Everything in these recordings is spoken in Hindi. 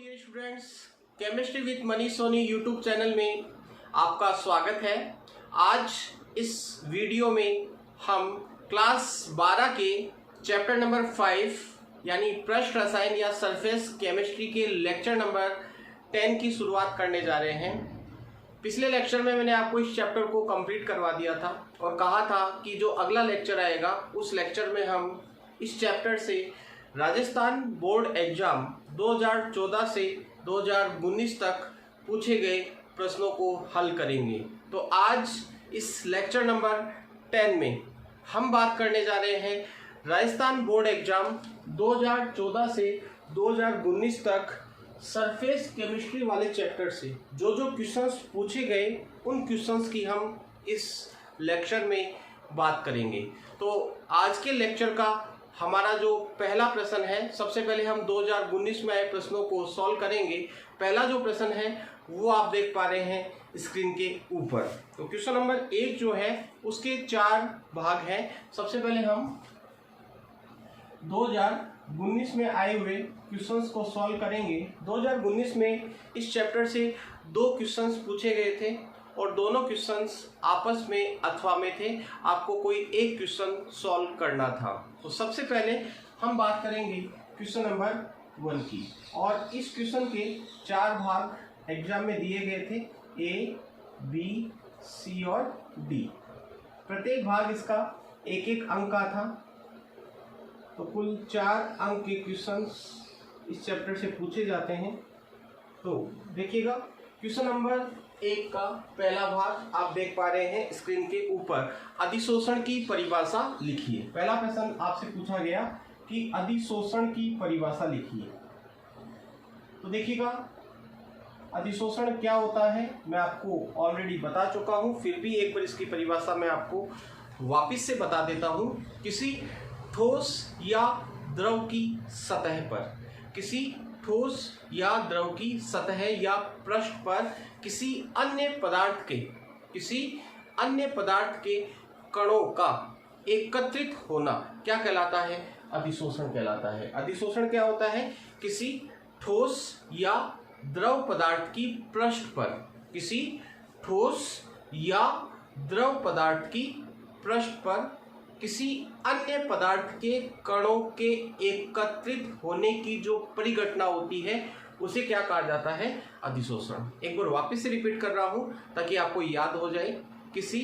Dear students, chemistry with Manish Soni YouTube channel में आपका स्वागत है। आज इस वीडियो में हम क्लास 12 के चैप्टर नंबर 5 यानी पृष्ठ रसायन या सरफेस केमिस्ट्री के लेक्चर नंबर 10 की शुरुआत करने जा रहे हैं। पिछले लेक्चर में मैंने आपको इस चैप्टर को कंप्लीट करवा दिया था और कहा था कि जो अगला लेक्चर आएगा उस लेक्चर में हम इस चैप्टर से राजस्थान बोर्ड एग्जाम 2014 से 2019 तक पूछे गए प्रश्नों को हल करेंगे। तो आज इस लेक्चर नंबर 10 में हम बात करने जा रहे हैं राजस्थान बोर्ड एग्जाम 2014 से 2019 तक सरफेस केमिस्ट्री वाले चैप्टर से जो क्वेश्चंस पूछे गए उन क्वेश्चंस की हम इस लेक्चर में बात करेंगे। तो आज के लेक्चर का हमारा जो पहला प्रश्न है, सबसे पहले हम 2019 में आए प्रश्नों को सॉल्व करेंगे। पहला जो प्रश्न है वो आप देख पा रहे हैं स्क्रीन के ऊपर। तो क्वेश्चन नंबर 1 जो है उसके 4 भाग हैं। सबसे पहले हम 2019 में आए हुए क्वेश्चंस को सॉल्व करेंगे। 2019 में इस चैप्टर से 2 क्वेश्चंस पूछे गए थे और दोनों क्वेश्चंस आपस में अथवा में थे। आपको कोई एक क्वेश्चन सॉल्व करना था। तो सबसे पहले हम बात करेंगे क्वेश्चन नंबर 1 की, और इस क्वेश्चन के 4 भाग एग्जाम में दिए गए थे, ए, बी, सी और डी। प्रत्येक भाग इसका एक एक अंक का था। तो कुल 4 अंक के क्वेश्चंस इस चैप्टर से पूछे जाते हैं। तो देखिएगा क्वेश्चन नंबर 1 का पहला भाग आप देख पा रहे हैं स्क्रीन के ऊपर। अधिशोषण की परिभाषा लिखिए। पहला प्रश्न आपसे पूछा गया कि अधिशोषण की परिभाषा लिखिए। तो देखिएगा अधिशोषण क्या होता है मैं आपको ऑलरेडी बता चुका हूं, फिर भी एक बार इसकी परिभाषा मैं आपको वापस से बता देता हूं। किसी ठोस या द्रव की सतह पर, किसी ठोस या द्रव की सतह या पृष्ठ पर किसी अन्य पदार्थ के कणों का एकत्रित होना क्या कहलाता है? अधिशोषण कहलाता है। अधिशोषण क्या होता है? किसी ठोस या द्रव पदार्थ की पृष्ठ पर, किसी ठोस या द्रव पदार्थ की पृष्ठ पर किसी अन्य पदार्थ के कणों के एकत्रित होने की जो परिघटना होती है उसे क्या कहा जाता है? अधिशोषण। एक बार वापस से रिपीट कर रहा हूं ताकि आपको याद हो जाए। किसी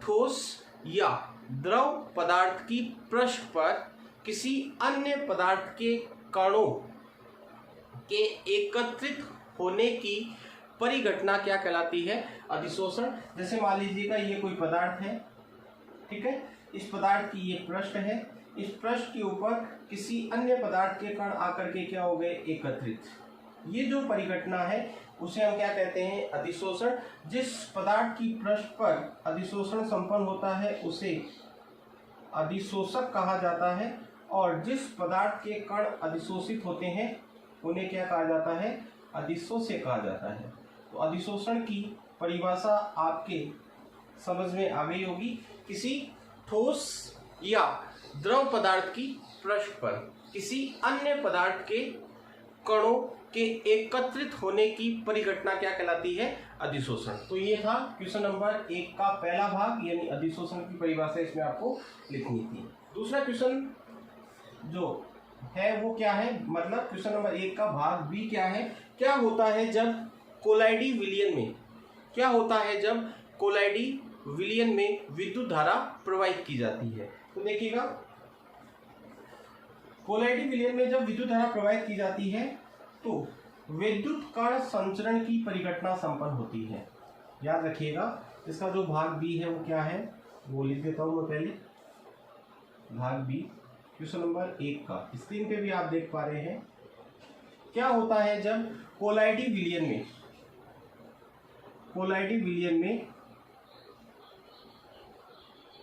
ठोस या द्रव पदार्थ की पृष्ठ पर किसी अन्य पदार्थ के कणों के एकत्रित होने की परिघटना क्या कहलाती है? अधिशोषण। जैसे मान लीजिएगा ये कोई पदार्थ है, ठीक है, इस पदार्थ की ये पृष्ठ है, इस पृष्ठ के ऊपर किसी अन्य पदार्थ के कण आकर के क्या हो गए? एकत्रित। ये जो परिघटना है उसे हम क्या कहते हैं? अधिशोषण। जिस पदार्थ की पृष्ठ पर अधिशोषण संपन्न होता है उसे अधिशोषक कहा जाता है, और जिस पदार्थ के कण अधिशोषित होते हैं उन्हें क्या कहा जाता है? अधिशोष्य कहा जाता है। तो अधिशोषण की परिभाषा आपके समझ में आ गई होगी। किसी ठोस या द्रव पदार्थ की पृष्ठ पर किसी अन्य पदार्थ के कणों के एकत्रित होने की परिघटना क्या कहलाती है? अधिशोषण। तो ये था क्वेश्चन नंबर 1 का पहला भाग, यानी अधिशोषण की परिभाषा इसमें आपको लिखनी थी। दूसरा क्वेश्चन जो है वो क्या है, मतलब क्वेश्चन नंबर 1 का भाग बी क्या है? क्या होता है जब कोलाइडी विलयन में, क्या होता है जब कोलाइडी विलयन में विद्युत धारा प्रवाहित की जाती है? तो देखिएगा कोलाइडी विलयन में जब विद्युत धारा प्रवाहित की जाती है तो विद्युत कण संचरण की परिघटना संपन्न होती है। याद रखिएगा इसका जो भाग बी है वो क्या है वो लिख देता हूं मैं पहले। भाग बी क्वेश्चन नंबर 1 का स्क्रीन पे भी आप देख पा रहे हैं। क्या होता है जब कोलाइडी विलयन में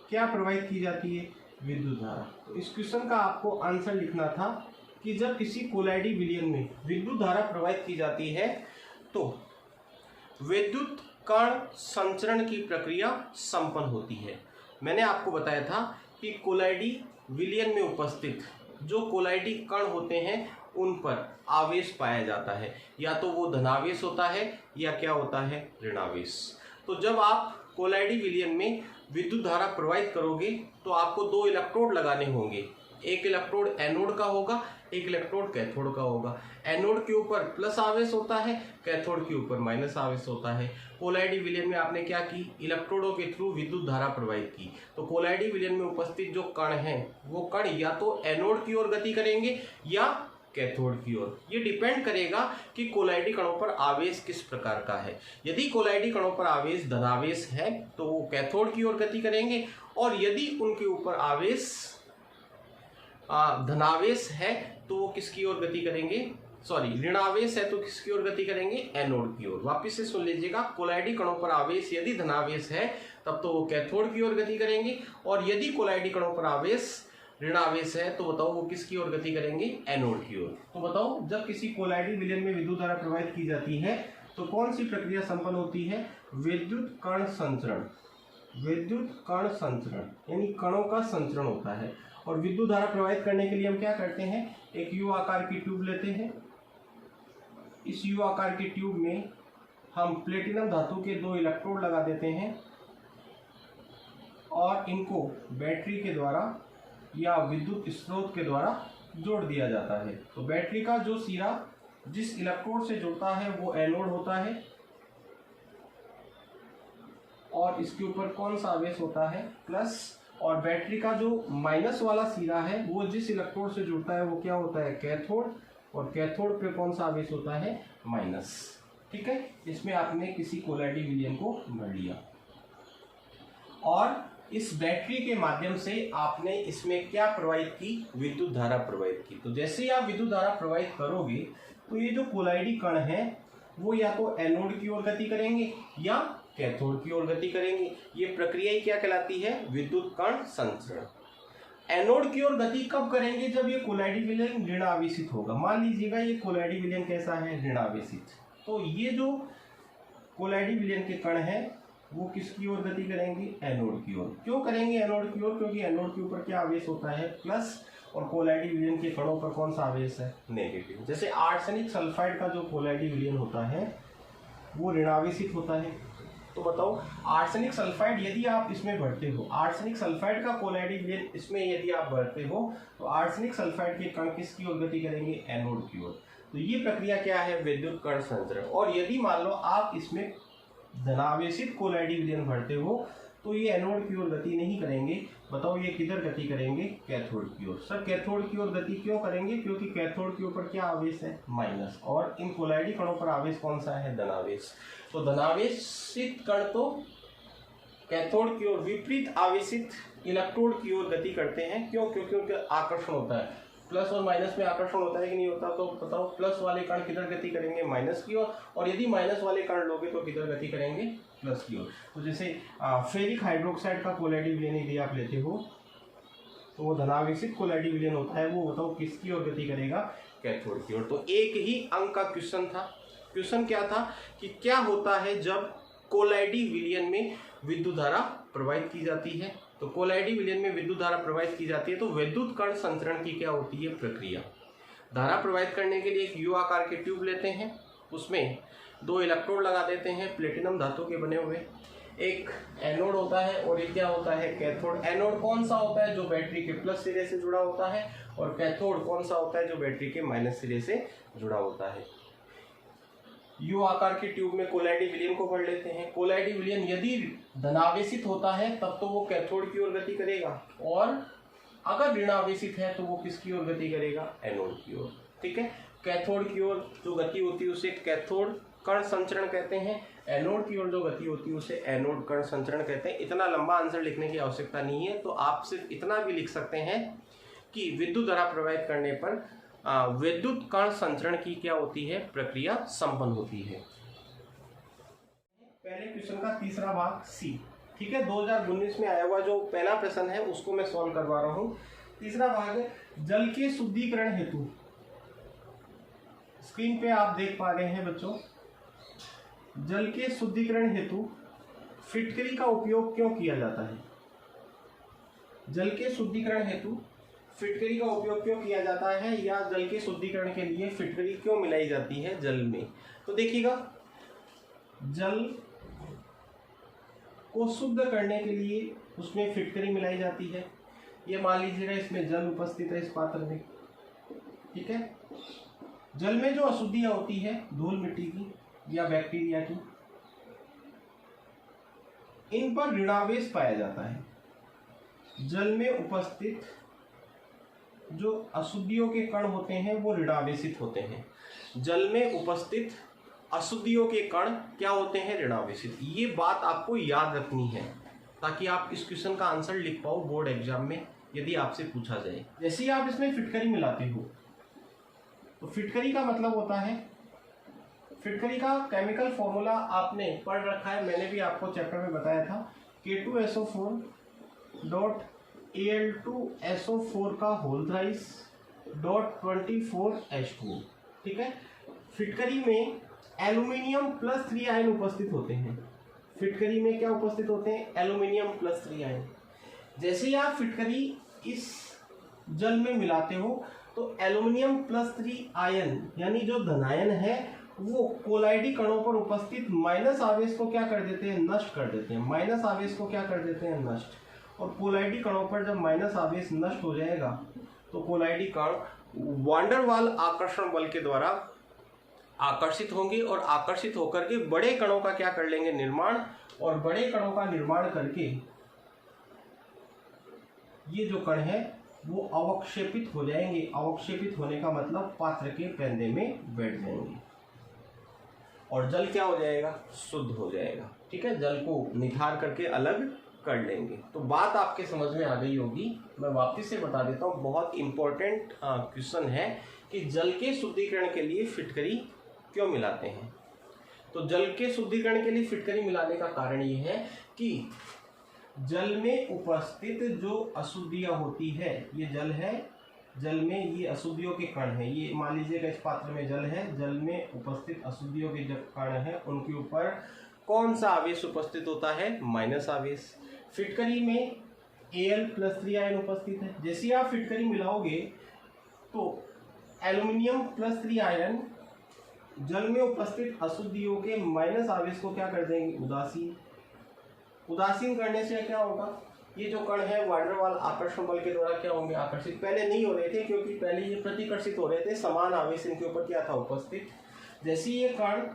क्या प्रवाहित की जाती है? विद्युत धारा। तो इस क्वेश्चन का आपको आंसर लिखना था कि जब किसी कोलाइडी विलयन में विद्युत धारा प्रवाहित की जाती है तो विद्युत कण संचरण की प्रक्रिया संपन्न होती है। मैंने आपको बताया था कि कोलाइडी विलयन में उपस्थित जो कोलाइडी कण होते हैं उन पर आवेश पाया जाता है, या तो वो धनावेश होता है या क्या होता है, ऋणावेश। तो जब आप कोलाइडी विलयन में विद्युत धारा प्रवाहित करोगे तो आपको दो इलेक्ट्रोड लगाने होंगे। एक इलेक्ट्रोड एनोड का होगा, एक इलेक्ट्रोड कैथोड का होगा। एनोड के ऊपर प्लस आवेश होता है, कैथोड के ऊपर माइनस आवेश होता है। कोलाइडी विलयन में आपने क्या की, इलेक्ट्रोडों के थ्रू विद्युत धारा प्रवाहित की। तो कोलाइडी विलयन में उपस्थित जो कण हैं वो कण या तो एनोड की ओर गति करेंगे या कैथोड की ओर। ये डिपेंड करेगा कि कोलाइडी कणों पर आवेश किस प्रकार का है। यदि कोलाइडी कणों पर आवेश धनावेश है तो वो कैथोड की ओर गति करेंगे, और यदि उनके ऊपर आवेश धनावेश है तो वो किसकी ओर गति करेंगे, सॉरी ऋणावेश है तो किसकी ओर गति करेंगे, एनोड की ओर। वापिस से सुन लीजिएगा, कोलाइडी कणों पर आवेश यदि धनावेश है तब तो वो कैथोड की ओर गति करेंगे, और यदि कोलाइडी कणों पर आवेश ऋणावेश है तो बताओ वो किसकी ओर गति करेंगे, एनोड की ओर। तो बताओ जब किसी कोलाइडी विलयन में विद्युत धारा प्रवाहित की जाती है तो कौन सी प्रक्रिया संपन्न होती है, विद्युत कण संचरण। विद्युत कण संचरण यानी कणों का संचरण होता है। और विद्युत धारा प्रवाहित करने के लिए हम क्या करते हैं, एक यू आकार की ट्यूब लेते हैं। इस यू आकार की ट्यूब में हम प्लेटिनम धातु के दो इलेक्ट्रोड लगा देते हैं और इनको बैटरी के द्वारा या विद्युत स्रोत के द्वारा जोड़ दिया जाता है। तो बैटरी का जो सिरा जिस इलेक्ट्रोड से जुड़ता है वो एनोड होता है, और इसके ऊपर कौन सा आवेश होता है, प्लस। और बैटरी का जो माइनस वाला सिरा है वो जिस इलेक्ट्रोड से जुड़ता है वो क्या होता है, कैथोड, और कैथोड पे कौन सा आवेश होता है, माइनस। ठीक है, इसमें आपने किसी कोलाइडी विलयन को भर लिया, और इस बैटरी के माध्यम से आपने इसमें क्या प्रवाहित की, विद्युत धारा प्रवाहित की। तो जैसे ही आप विद्युत धारा प्रवाहित करोगे तो ये जो कोलाइडी कण है वो या तो एनोड की ओर गति करेंगे या कैथोड की ओर गति करेंगे। ये प्रक्रिया ही क्या कहलाती है, विद्युत कण संचरण। एनोड की ओर गति कब करेंगे, जब ये कोलाइडी विलयन ऋणावेशित होगा। मान लीजिएगा ये कोलाइडी विलयन कैसा है, ऋणावेशित। तो ये जो कोलाइडी विलयन के कण है वो किसकी ओर गति करेंगे, एनोड की ओर। क्यों करेंगे एनोड की ओर, क्योंकि एनोड के ऊपर क्या आवेश होता है, प्लस, और कोलाइडी विलयन के कणों पर कौन सा आवेश है, नेगेटिव। जैसे आर्सेनिक सल्फाइड का जो कोलाइडी विलयन होता है वो ऋणावेशित होता है। तो बताओ आर्सेनिक सल्फाइड यदि आप इसमें भरते हो, आर्सेनिक सल्फाइड का कोलाइडी विलयन इसमें यदि आप भरते हो तो आर्सेनिक सल्फाइड के कण किसकी ओर गति करेंगे, एनोड की ओर। तो ये प्रक्रिया क्या है, विद्युत कण संचरण। और यदि मान लो आप इसमें धनावेशित कोलाइडी विलयन भरते हो तो ये एनोड की ओर गति नहीं करेंगे। बताओ ये किधर गति करेंगे, कैथोड की ओर। सर कैथोड की ओर गति क्यों करेंगे, क्योंकि कैथोड के ऊपर क्या आवेश है, माइनस, और इन कोलाइडी कणों पर आवेश कौन सा है, धनावेश। तो धनावेशित कण तो कैथोड की ओर, विपरीत आवेशित इलेक्ट्रोड की ओर गति करते हैं। क्यों, क्योंकि उनका आकर्षण होता है, प्लस और माइनस में आकर्षण होता है कि नहीं होता। तो बताओ प्लस वाले कण किधर गति करेंगे, माइनस की ओर, और यदि माइनस वाले कण लोगे तो किधर गति करेंगे, प्लस की ओर। तो जैसे फेरिक हाइड्रोक्साइड का कोलाइडी विलयन यदि आप लेते हो तो वो धनावेशित कोलाइडी विलयन होता है, वो बताओ किसकी ओर गति करेगा, कैथोड की ओर। तो एक ही अंक का क्वेश्चन था। क्वेश्चन क्या था कि क्या होता है जब कोलाइडी विलयन में विद्युत धारा प्रवाहित की जाती है। तो कोलाइडी विलयन में विद्युत धारा प्रवाहित की जाती है तो विद्युत कण संचरण की क्या होती है, प्रक्रिया। धारा प्रवाहित करने के लिए एक यू आकार के ट्यूब लेते हैं, उसमें दो इलेक्ट्रोड लगा देते हैं प्लेटिनम धातु के बने हुए। एक एनोड होता है और एक क्या होता है, कैथोड। एनोड कौन सा होता है, जो बैटरी के प्लस सिरे से जुड़ा होता है, और कैथोड कौन सा होता है, जो बैटरी के माइनस सिरे से जुड़ा होता है। यू आकार की ट्यूब में कोलाइडी विलयन को भर लेते हैं। कोलाइडी विलयन यदि धनावेशित होता है तब तो वो कैथोड की ओर गति करेगा, और अगर ऋणावेशित है तो वो किसकी ओर गति करेगा, एनोड की ओर। ठीक है, कैथोड की ओर जो गति होती है उसे कैथोड कण संचरण कहते हैं, एनोड की ओर जो गति होती है उसे एनोड कण संचरण कहते हैं। इतना लंबा आंसर लिखने की आवश्यकता नहीं है, तो आप सिर्फ इतना भी लिख सकते हैं कि विद्युत धारा प्रवाहित करने पर विद्युत कण संचरण की क्या होती है, प्रक्रिया संपन्न होती है। पहले क्वेश्चन का तीसरा भाग सी। ठीक है, 2019 में आया हुआ जो पहला प्रश्न है उसको मैं सॉल्व करवा रहा हूं। तीसरा भाग है जल के शुद्धिकरण हेतु। स्क्रीन पे आप देख पा रहे हैं बच्चों, जल के शुद्धिकरण हेतु फिटकरी का उपयोग क्यों किया जाता है। जल के शुद्धिकरण हेतु फिटकरी का उपयोग क्यों किया जाता है या जल के शुद्धिकरण के लिए फिटकरी क्यों मिलाई जाती है जल में। तो देखिएगा, जल को शुद्ध करने के लिए उसमें फिटकरी मिलाई जाती है। ये मान लीजिएगा इसमें जल उपस्थित है इस पात्र में, ठीक है। जल में जो अशुद्धियां होती है धूल मिट्टी की या बैक्टीरिया की, इन पर ऋणावेश पाया जाता है। जल में उपस्थित जो अशुद्धियों के कण होते हैं वो ऋणावेशित होते हैं। जल में उपस्थित अशुद्धियों के कण क्या होते हैं? ऋणावेशित। ये बात आपको याद रखनी है ताकि आप इस क्वेश्चन का आंसर लिख पाओ बोर्ड एग्जाम में यदि आपसे पूछा जाए। जैसे ही आप इसमें फिटकरी मिलाते हो तो फिटकरी का मतलब होता है, फिटकरी का केमिकल फॉर्मूला आपने पढ़ रखा है, मैंने भी आपको चैप्टर में बताया था, K2SO4 डॉट Al2SO4 का होल थ्राइस डॉट 24H2। ठीक है। फिटकरी में एल्यूमिनियम प्लस 3 आयन उपस्थित होते हैं। फिटकरी में क्या उपस्थित होते हैं? Aluminium plus 3 ion. जैसे ही आप फिटकरी इस जल में मिलाते हो तो एल्यूमिनियम प्लस 3 आयन यानी जो धनायन है वो कोलाइडी कणों पर उपस्थित माइनस आवेश को क्या कर देते हैं? नष्ट कर देते हैं। माइनस आवेश को क्या कर देते हैं? नष्ट। और कोलाइडी कणों पर जब माइनस आवेश नष्ट हो जाएगा तो कोलाइडी कण वांडरवाल आकर्षण बल के द्वारा आकर्षित होंगे और आकर्षित होकर के बड़े कणों का क्या कर लेंगे? निर्माण। और बड़े कणों का निर्माण करके ये जो कण है वो अवक्षेपित हो जाएंगे। अवक्षेपित होने का मतलब पात्र के पैंदे में बैठ जाएंगे और जल क्या हो जाएगा? शुद्ध हो जाएगा। ठीक है। जल को निथार करके अलग कर लेंगे। तो बात आपके समझ में आ गई होगी। मैं वापस से बता देता हूँ, बहुत इंपॉर्टेंट क्वेश्चन है कि जल के शुद्धिकरण के लिए फिटकरी क्यों मिलाते हैं। तो जल के शुद्धिकरण के लिए फिटकरी मिलाने का कारण ये है कि जल में उपस्थित जो अशुद्धियां होती है, ये जल है, जल में ये अशुद्धियों के कण है। ये मान लीजिएगा इस पात्र में जल है, जल में उपस्थित अशुद्धियों के जब कण है उनके ऊपर कौन सा आवेश उपस्थित होता है? माइनस आवेश। फिटकरी में Al प्लस 3 आयन उपस्थित है। जैसे ही आप फिटकरी मिलाओगे तो एल्यूमिनियम प्लस 3 आयन जल में उपस्थित अशुद्धियों के माइनस आवेश को क्या कर देंगे? उदासीन। उदासीन करने से क्या होगा? ये जो कण है वांडरवाल आकर्षण बल के द्वारा क्या होंगे? आकर्षित। पहले नहीं हो रहे थे क्योंकि पहले ये प्रतिकर्षित हो रहे थे, समान आवेश इनके ऊपर क्या था? उपस्थित। जैसे ये कण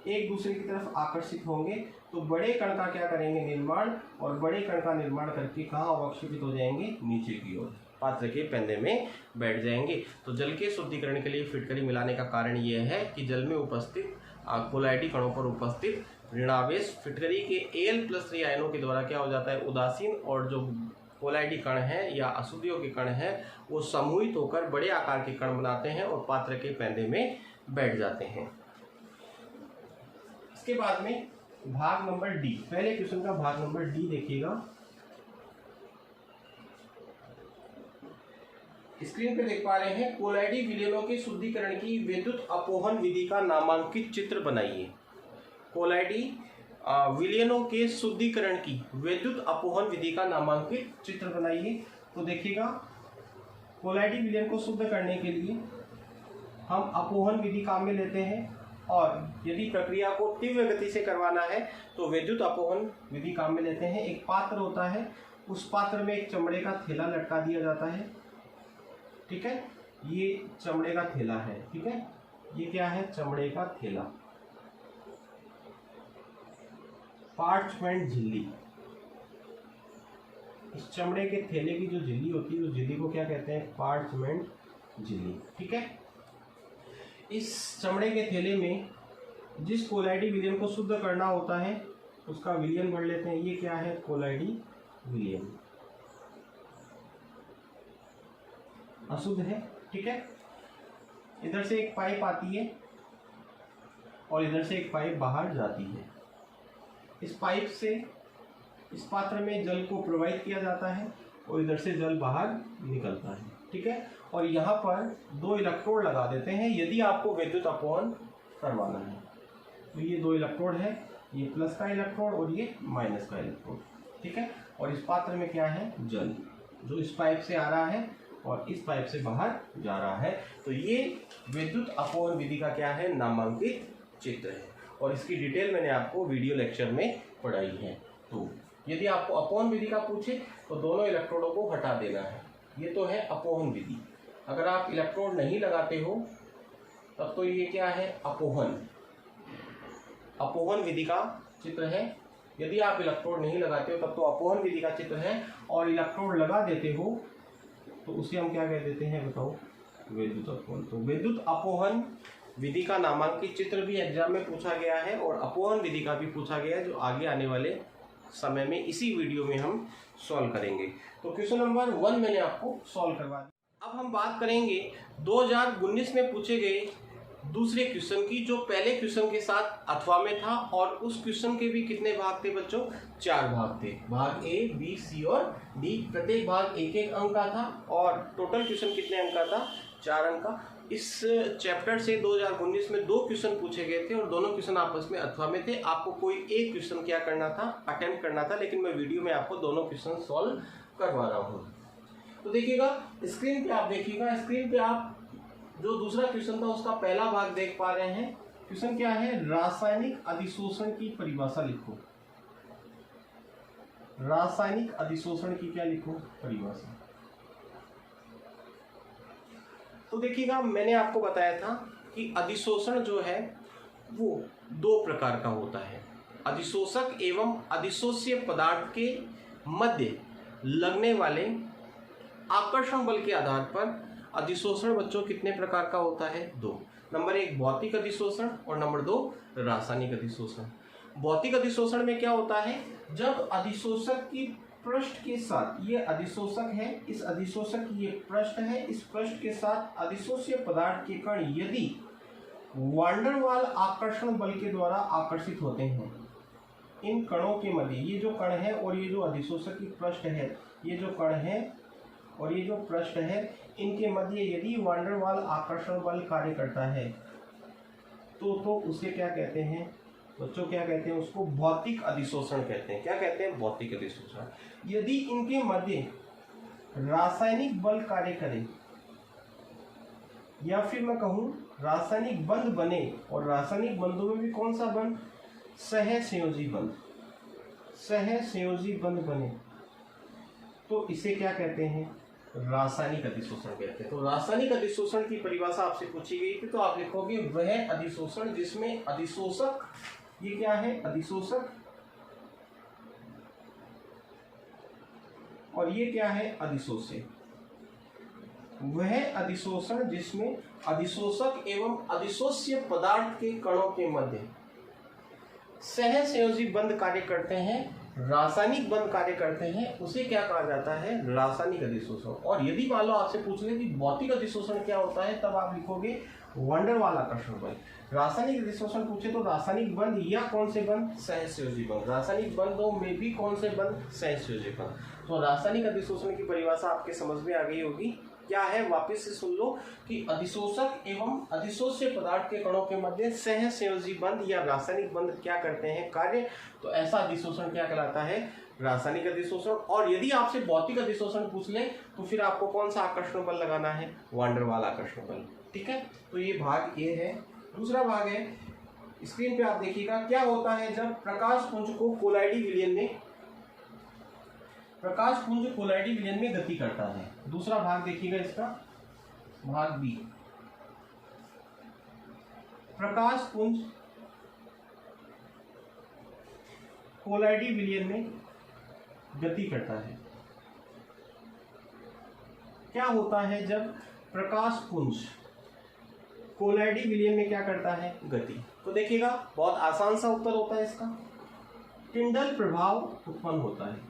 एक दूसरे की तरफ आकर्षित होंगे तो बड़े कण का क्या करेंगे? निर्माण। और बड़े कण का निर्माण करके कहाँ अवक्षेपित हो जाएंगे? नीचे की ओर, पात्र के पैंदे में बैठ जाएंगे। तो जल के शुद्धिकरण के लिए फिटकरी मिलाने का कारण यह है कि जल में उपस्थित कोलाइडी कणों पर उपस्थित ऋणावेश फिटकरी के Al प्लस 3 आयनों के द्वारा क्या हो जाता है? उदासीन। और जो कोलाइडी कण है या अशुद्धियों के कण है वो समूहित होकर बड़े आकार के कण बनाते हैं और पात्र के पैंदे में बैठ जाते हैं। इसके बाद में भाग नंबर डी, पहले क्वेश्चन का भाग नंबर डी देखिएगा। स्क्रीन पे देख पा रहे हैं, कोलाइडी विलयनों के शुद्धिकरण की विद्युत अपोहन विधि का नामांकित चित्र बनाइए। कोलाइडी विलयनों के शुद्धिकरण की विद्युत अपोहन विधि का नामांकित चित्र बनाइए। तो देखिएगा, कोलाइडी विलयन को शुद्ध करने के लिए हम अपोहन विधि काम में लेते हैं और यदि प्रक्रिया को तीव्र गति से करवाना है तो विद्युत अपोहन विधि काम में लेते हैं। एक पात्र होता है, उस पात्र में एक चमड़े का थैला लटका दिया जाता है। ठीक है, ये चमड़े का थैला है। ठीक है, ये क्या है? चमड़े का थैला। पार्चमेंट झिल्ली, इस चमड़े के थैले की जो झिल्ली होती है उस झिल्ली को क्या कहते हैं? पार्चमेंट झिल्ली। ठीक है, इस चमड़े के थैले में जिस कोलाइडी विलयन को शुद्ध करना होता है उसका विलयन भर लेते हैं। ये क्या है? कोलाइडी विलयन। अशुद्ध है। ठीक है, इधर से एक पाइप आती है और इधर से एक पाइप बाहर जाती है। इस पाइप से इस पात्र में जल को प्रवाहित किया जाता है और इधर से जल बाहर निकलता है। ठीक है, और यहाँ पर 2 इलेक्ट्रोड लगा देते हैं यदि आपको विद्युत अपोहन करवाना है। तो ये 2 इलेक्ट्रोड है, ये प्लस का इलेक्ट्रोड और ये माइनस का इलेक्ट्रोड। ठीक है, और इस पात्र में क्या है? जल। जो इस पाइप से आ रहा है और इस पाइप से बाहर जा रहा है। तो ये विद्युत अपवहन विधि का क्या है, नामांकित चित्र है, और इसकी डिटेल मैंने आपको वीडियो लेक्चर में पढ़ाई है। तो यदि आपको अपवहन विधि का पूछे तो दोनों इलेक्ट्रोडों को हटा देना है। ये तो है अपवहन विधि। अगर आप इलेक्ट्रोड नहीं लगाते हो तब तो ये क्या है, अपवहन विधि का चित्र है। यदि आप इलेक्ट्रोड नहीं लगाते हो तब तो अपवहन विधि का चित्र है, और इलेक्ट्रोड लगा देते हो तो उसे हम क्या कह देते हैं, बताओ, विद्युत अपवहन। तो विद्युत अपवहन विधि का नामांकित चित्र भी एग्जाम में पूछा गया है और अपवहन विधि का भी पूछा गया है, जो आगे आने वाले समय में इसी वीडियो में हम सॉल्व करेंगे। तो क्वेश्चन नंबर 1 मैंने आपको सॉल्व करवा दिया। अब हम बात करेंगे 2019 में पूछे गए दूसरे क्वेश्चन की, जो पहले क्वेश्चन के साथ अथवा में था, और उस क्वेश्चन के भी कितने भाग थे बच्चों, 4 भाग थे। भाग ए, बी, सी और डी। प्रत्येक भाग 1-1 अंक का था, और टोटल क्वेश्चन कितने अंक का था, 4 अंक का। इस चैप्टर से 2019 में 2 क्वेश्चन पूछे गए थे और दोनों क्वेश्चन आपस में अथवा में थे। आपको कोई एक क्वेश्चन क्या करना था, अटेम्प्ट करना था, लेकिन मैं वीडियो में आपको दोनों क्वेश्चन सॉल्व करवा रहा हूँ। तो देखिएगा स्क्रीन पे, आप देखिएगा स्क्रीन पे, आप जो दूसरा क्वेश्चन था उसका पहला भाग देख पा रहे हैं। क्वेश्चन क्या है, रासायनिक अधिशोषण की परिभाषा लिखो। रासायनिक अधिशोषण की क्या लिखो, परिभाषा। तो देखिएगा मैंने आपको बताया था कि अधिशोषण जो है वो 2 प्रकार का होता है। अधिशोषक एवं अधिशोष्य पदार्थ के मध्य लगने वाले आकर्षण बल के आधार पर अधिशोषण बच्चों कितने प्रकार का होता है, 2। नंबर 1 भौतिक अधिशोषण और नंबर 2 रासायनिक अधिशोषण। भौतिक अधिशोषण में क्या होता है, जब अधिशोषक की पृष्ठ के साथ, ये अधिशोषक है, इस अधिशोषक की ये पृष्ठ है, इस पृष्ठ के साथ अधिशोष्य पदार्थ के कण यदि वान डेर वाल आकर्षण बल के द्वारा आकर्षित होते हैं, इन कणों के मध्य, ये जो कण है और ये जो अधिशोषक की पृष्ठ है, ये जो कण है और ये जो पृष्ठ है, इनके मध्य यदि वान डेर वाल आकर्षण बल कार्य करता है तो उसे क्या कहते हैं बच्चों, क्या कहते हैं उसको, भौतिक अधिशोषण कहते हैं। क्या कहते हैं, भौतिक अधिशोषण। यदि इनके मध्य रासायनिक बल कार्य करे, या फिर मैं कहूं रासायनिक बंध बने, और रासायनिक बंधों में भी कौन सा बंध, सहसंयोजी बंध, सहसंयोजी बंध बने, तो इसे क्या कहते हैं, रासायनिक अधिशोषण कहते हैं। तो रासायनिक अधिशोषण की परिभाषा आपसे पूछी गई थी, तो आप लिखोगे वह अधिशोषण जिसमें अधिशोषक, ये क्या है, अधिशोषक, और ये क्या है, अधिशोष्य। वह अधिशोषण जिसमें अधिशोषक एवं अधिशोष्य पदार्थ के कणों के मध्य सहसंयोजी बंध कार्य करते हैं, रासायनिक बंध कार्य करते हैं, उसे क्या कहा जाता है, रासायनिक अधिशोषण। और यदि मान लो आपसे पूछ ले कि भौतिक अधिशोषण क्या होता है, तब आप लिखोगे वान डेर वाल आकर्षण बल। रासायनिक अधिशोषण पूछे तो रासायनिक बंध या कौन से बंध, सहसंयोजी बंध। रासायनिक बंधों में भी कौन से बंध, सहसंयोजी बंध। तो रासायनिक अधिशोषण की परिभाषा आपके समझ में आ गई होगी। क्या है, वापस से सुन लो कि अधिशोषक एवं अधिशोष्य पदार्थ के कणों के मध्य सहसंयोजी बंध या रासायनिक बंध क्या करते हैं कार्य, तो ऐसा अधिशोषण क्या कहलाता है, रासायनिक अधिशोषण। और यदि आपसे भौतिक अधिशोषण पूछ ले तो फिर आपको कौन सा आकर्षण बल लगाना है, वान डेर वाल आकर्षण बल। ठीक है, तो ये भाग ए है। दूसरा भाग है, स्क्रीन पे आप देखिएगा, क्या होता है जब प्रकाश पुंज को कोलाइडी विलयन में, प्रकाश पुंज कोलाइडी विलयन में गति करता है। दूसरा भाग देखिएगा इसका, भाग बी, प्रकाश पुंज कोलाइडी विलयन में गति करता है। क्या होता है जब प्रकाश पुंज कोलाइडी विलयन में क्या करता है, गति। तो देखिएगा बहुत आसान सा उत्तर होता है इसका, टिंडल प्रभाव उत्पन्न होता है।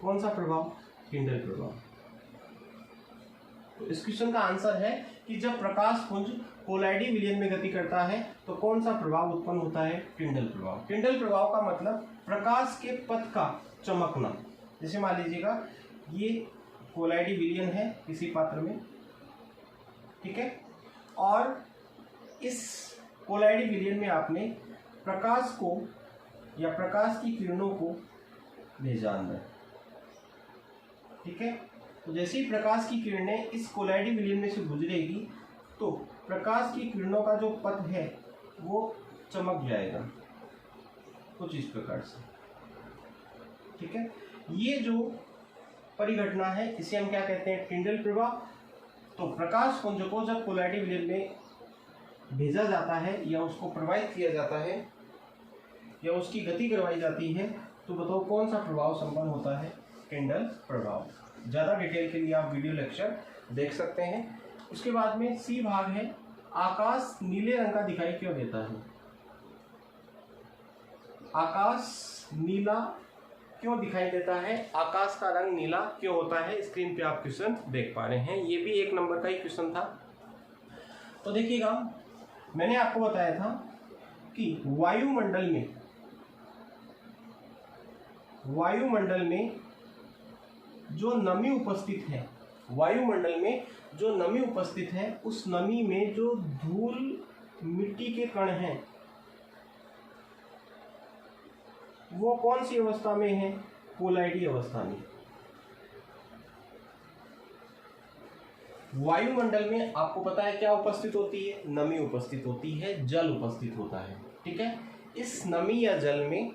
कौन सा प्रभाव, टिंडल प्रभाव। तो इस क्वेश्चन का आंसर है कि जब प्रकाश पुंज कोलाइडी विलयन में गति करता है तो कौन सा प्रभाव उत्पन्न होता है, टिंडल प्रभाव। टिंडल प्रभाव का मतलब प्रकाश के पथ का चमकना। जैसे मान लीजिएगा ये कोलाइडी विलयन है किसी पात्र में, ठीक है, और इस कोलाइडी विलयन में आपने प्रकाश को या प्रकाश की किरणों को भेजा अंदर, ठीक है। तो जैसे ही प्रकाश की किरणें इस कोलाइडी विलयन में से गुजरेगी तो प्रकाश की किरणों का जो पथ है वो चमक जाएगा कुछ इस प्रकार से, ठीक है। ये जो परिघटना है इसे हम क्या कहते हैं, टिंडल प्रवाह। तो प्रकाश पुंज को जब कोलाइडी विलयन में भेजा जाता है या उसको प्रवाहित किया जाता है या उसकी गति करवाई जाती है तो बताओ कौन सा प्रभाव संपन्न होता है, टिंडल प्रभाव। ज़्यादा डिटेल के लिए आप वीडियो लेक्चर देख सकते हैं। उसके बाद में सी भाग है, आकाश नीले रंग का दिखाई क्यों देता है। आकाश नीला क्यों दिखाई देता है, आकाश का रंग नीला क्यों होता है। स्क्रीन पे आप क्वेश्चन देख पा रहे हैं, ये भी 1 नंबर का ही क्वेश्चन था। तो देखिएगा, मैंने आपको बताया था कि वायुमंडल में जो नमी उपस्थित है, वायुमंडल में जो नमी उपस्थित है उस नमी में जो धूल मिट्टी के कण हैं वो कौन सी अवस्था में है, कोलाइडी अवस्था में। वायुमंडल में आपको पता है क्या उपस्थित होती है, नमी उपस्थित होती है, जल उपस्थित होता है, ठीक है। इस नमी या जल में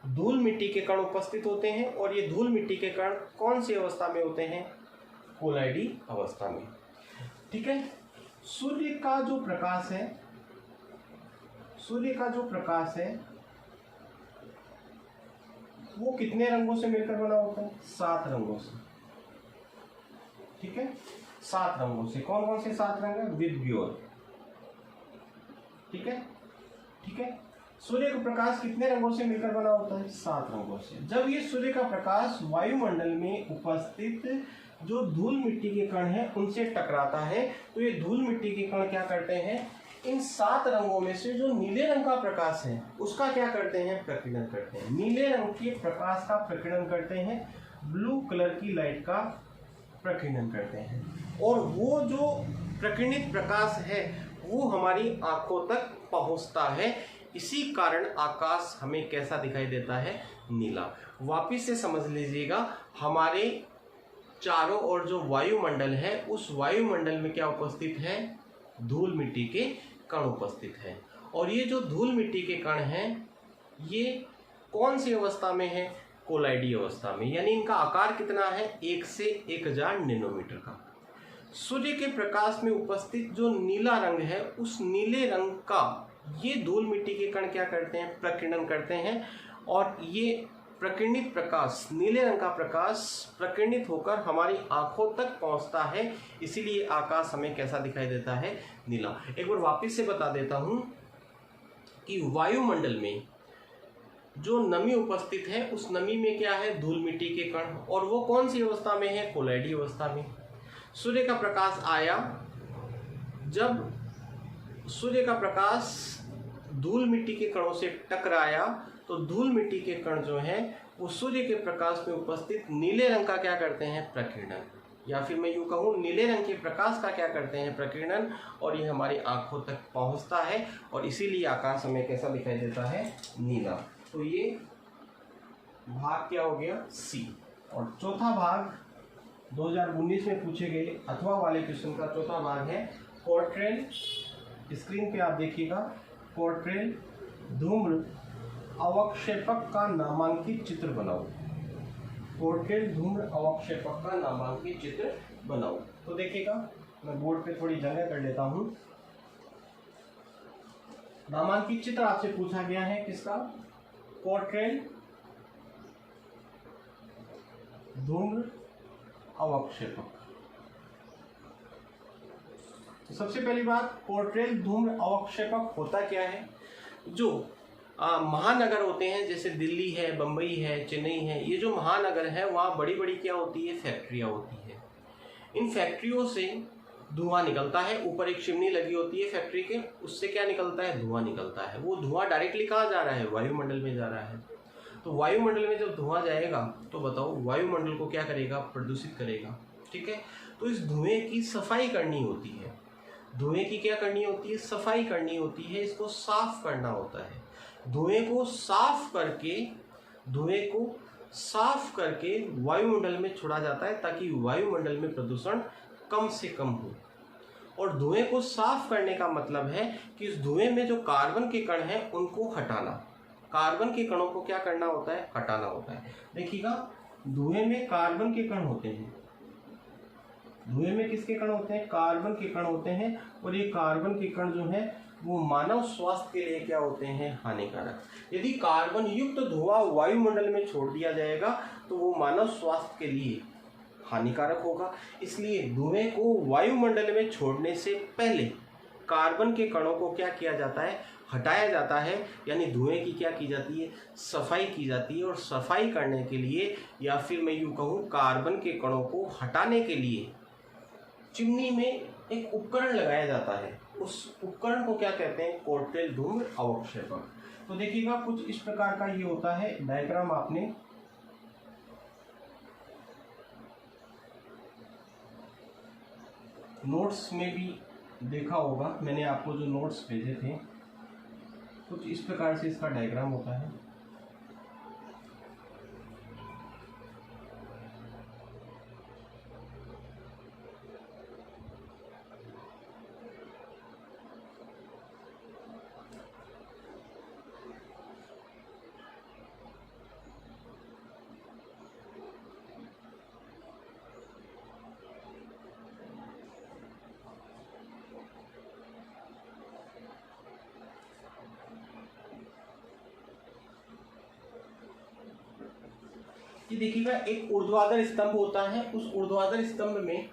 धूल मिट्टी के कण उपस्थित होते हैं और ये धूल मिट्टी के कण कौन सी अवस्था में होते हैं, कोलाइडी अवस्था में, ठीक है। सूर्य का जो प्रकाश है वो कितने रंगों से मिलकर बना होता है, 7 रंगों से, ठीक है। 7 रंगों से, कौन कौन से 7 रंग है, विबग्योर, ठीक है, ठीक है। सूर्य का प्रकाश कितने रंगों से मिलकर बना होता है, 7 रंगों से। जब ये सूर्य का प्रकाश वायुमंडल में उपस्थित जो धूल मिट्टी के कण हैं उनसे टकराता है तो ये धूल मिट्टी के कण क्या करते हैं, इन 7 रंगों में से जो नीले रंग का प्रकाश है उसका क्या करते हैं, प्रकीर्णन करते हैं। नीले रंग के प्रकाश का प्रकीर्णन करते हैं, ब्लू कलर की लाइट का प्रकीर्णन करते हैं। और वो जो प्रकीर्णित प्रकाश है वो हमारी आंखों तक पहुंचता है। इसी कारण आकाश हमें कैसा दिखाई देता है, नीला। वापिस से समझ लीजिएगा, हमारे चारों ओर जो वायुमंडल है उस वायुमंडल में क्या उपस्थित है, धूल मिट्टी के कण उपस्थित है। और ये जो धूल मिट्टी के कण हैं ये कौन सी अवस्था में है, कोलाइडी अवस्था में, यानी इनका आकार कितना है, 1 से 1000 नैनोमीटर का। सूर्य के प्रकाश में उपस्थित जो नीला रंग है उस नीले रंग का ये धूल मिट्टी के कण क्या करते हैं, प्रकीर्णन करते हैं। और ये प्रकीर्णित प्रकाश, नीले रंग का प्रकाश प्रकीर्णित होकर हमारी आंखों तक पहुंचता है, इसीलिए आकाश हमें कैसा दिखाई देता है, नीला। एक बार वापस से बता देता हूं कि वायुमंडल में जो नमी उपस्थित है उस नमी में क्या है, धूल मिट्टी के कण, और वो कौन सी अवस्था में है, कोलाइडी अवस्था में। सूर्य का प्रकाश आया, जब सूर्य का प्रकाश धूल मिट्टी के कणों से टकराया तो धूल मिट्टी के कण जो हैं वो सूर्य के प्रकाश में उपस्थित नीले रंग का क्या करते हैं, प्रकीर्णन, या फिर मैं यूँ कहूँ नीले रंग के प्रकाश का क्या करते हैं, प्रकीर्णन, और ये हमारी आंखों तक पहुँचता है और इसीलिए आकाश हमें कैसा दिखाई देता है, नीला। तो ये भाग क्या हो गया, सी। और चौथा भाग 2019 में पूछे गए अथवा वाले क्वेश्चन का चौथा भाग है पोर्ट्रेल। स्क्रीन पे आप देखिएगा, पोर्ट्रेल धूम्र अवक्षेपक का नामांकित चित्र बनाओ। पोर्ट्रेल धूम्र अवक्षेपक का नामांकित चित्र बनाओ। तो देखिएगा, मैं बोर्ड पे थोड़ी जगह कर लेता हूं। नामांकित चित्र आपसे पूछा गया है किसका, पोर्ट्रेल धूम्र अवक्षेपक। तो सबसे पहली बात, पोर्ट्रेल धूम्र अवक्षेपक होता क्या है। जो महानगर होते हैं जैसे दिल्ली है, बम्बई है, चेन्नई है, ये जो महानगर है वहाँ बड़ी बड़ी क्या होती है, फैक्ट्रियाँ होती है। इन फैक्ट्रियों से धुआं निकलता है, ऊपर एक चिमनी लगी होती है फैक्ट्री के, उससे क्या निकलता है, धुआं निकलता है। वो धुआं डायरेक्टली कहाँ जा रहा है, वायुमंडल में जा रहा है। तो वायुमंडल में जब धुआं जाएगा तो बताओ वायुमंडल को क्या करेगा, प्रदूषित करेगा, ठीक है। तो इस धुएं की सफाई करनी होती है। धुएं की क्या करनी होती है, सफाई करनी होती है, इसको साफ करना होता है। धुएं को साफ करके धुएं को साफ करके वायुमंडल में छोड़ा जाता है ताकि वायुमंडल में प्रदूषण कम से कम हो। और धुएं को साफ करने का मतलब है कि इस धुएं में जो कार्बन के कण हैं उनको हटाना। कार्बन के कणों को क्या करना होता है? हटाना होता है। देखिएगा, धुएं में कार्बन के कण होते हैं। धुएं में किसके कण होते हैं? कार्बन के कण होते हैं। और ये कार्बन के कण जो है वो मानव स्वास्थ्य के लिए क्या होते हैं? हानिकारक। यदि कार्बन युक्त धुआं वायुमंडल में छोड़ दिया जाएगा तो वो मानव स्वास्थ्य के लिए हानिकारक होगा। इसलिए धुएं को वायुमंडल में छोड़ने से पहले कार्बन के कणों को क्या किया जाता है? हटाया जाता है। यानी धुएं की क्या की जाती है? सफाई की जाती है। और सफाई करने के लिए, या फिर मैं यूँ कहूँ कार्बन के कणों को हटाने के लिए, चिमनी में एक उपकरण लगाया जाता है। उस उपकरण को क्या कहते हैं? कोर्टेल धूम्र अवक्षेपक। तो देखिएगा, कुछ इस प्रकार का ये होता है डायग्राम। आपने नोट्स में भी देखा होगा, मैंने आपको जो नोट्स भेजे थे, कुछ इस प्रकार से इसका डायग्राम होता है। ये देखिएगा, एक ऊर्ध्वाधर स्तंभ होता है। उस ऊर्ध्वाधर स्तंभ में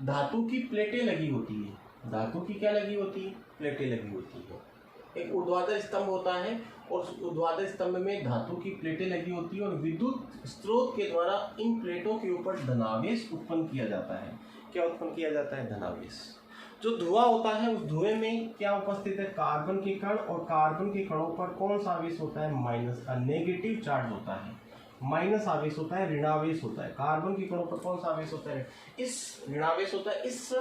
धातु की प्लेटें लगी होती है। धातु की क्या लगी होती है? प्लेटें लगी होती है। एक ऊर्ध्वाधर स्तंभ होता है और उस ऊर्ध्वाधर स्तंभ में धातु की प्लेटें लगी होती है और विद्युत स्रोत के द्वारा इन प्लेटों के ऊपर धनावेश उत्पन्न किया जाता है। क्या उत्पन्न किया जाता है? धनावेश। जो धुआं होता है उस धुएं में क्या उपस्थित है? कार्बन के कण। और कार्बन के कणों पर कौन सा आवेश होता है? माइनस का, नेगेटिव चार्ज होता है। माइनस आवेश होता है, ऋणावेश होता है। कार्बन के कणों पर कौन सा आवेश होता है? इस ऋणावेश होता है। इस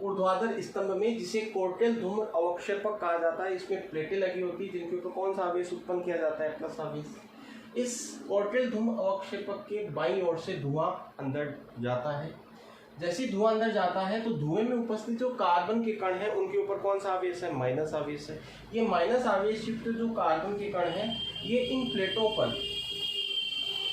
ऊर्ध्वाधर स्तंभ में, जिसे कोर्टेल धूम्र अवक्षेपक कहा जाता है, इसमें प्लेटें लगी होती है जिनके ऊपर कौन सा आवेश उत्पन्न किया जाता है? प्लस आवेश। इस कोर्टेल धूम्र अवक्षेपक के बाईं ओर से धुआं अंदर जाता है। जैसे धुआं अंदर जाता है तो धुएं में उपस्थित जो कार्बन के कण हैं उनके ऊपर कौन सा आवेश है? माइनस आवेश है। ये माइनस आवेश युक्त जो कार्बन के कण हैं ये इन प्लेटों पर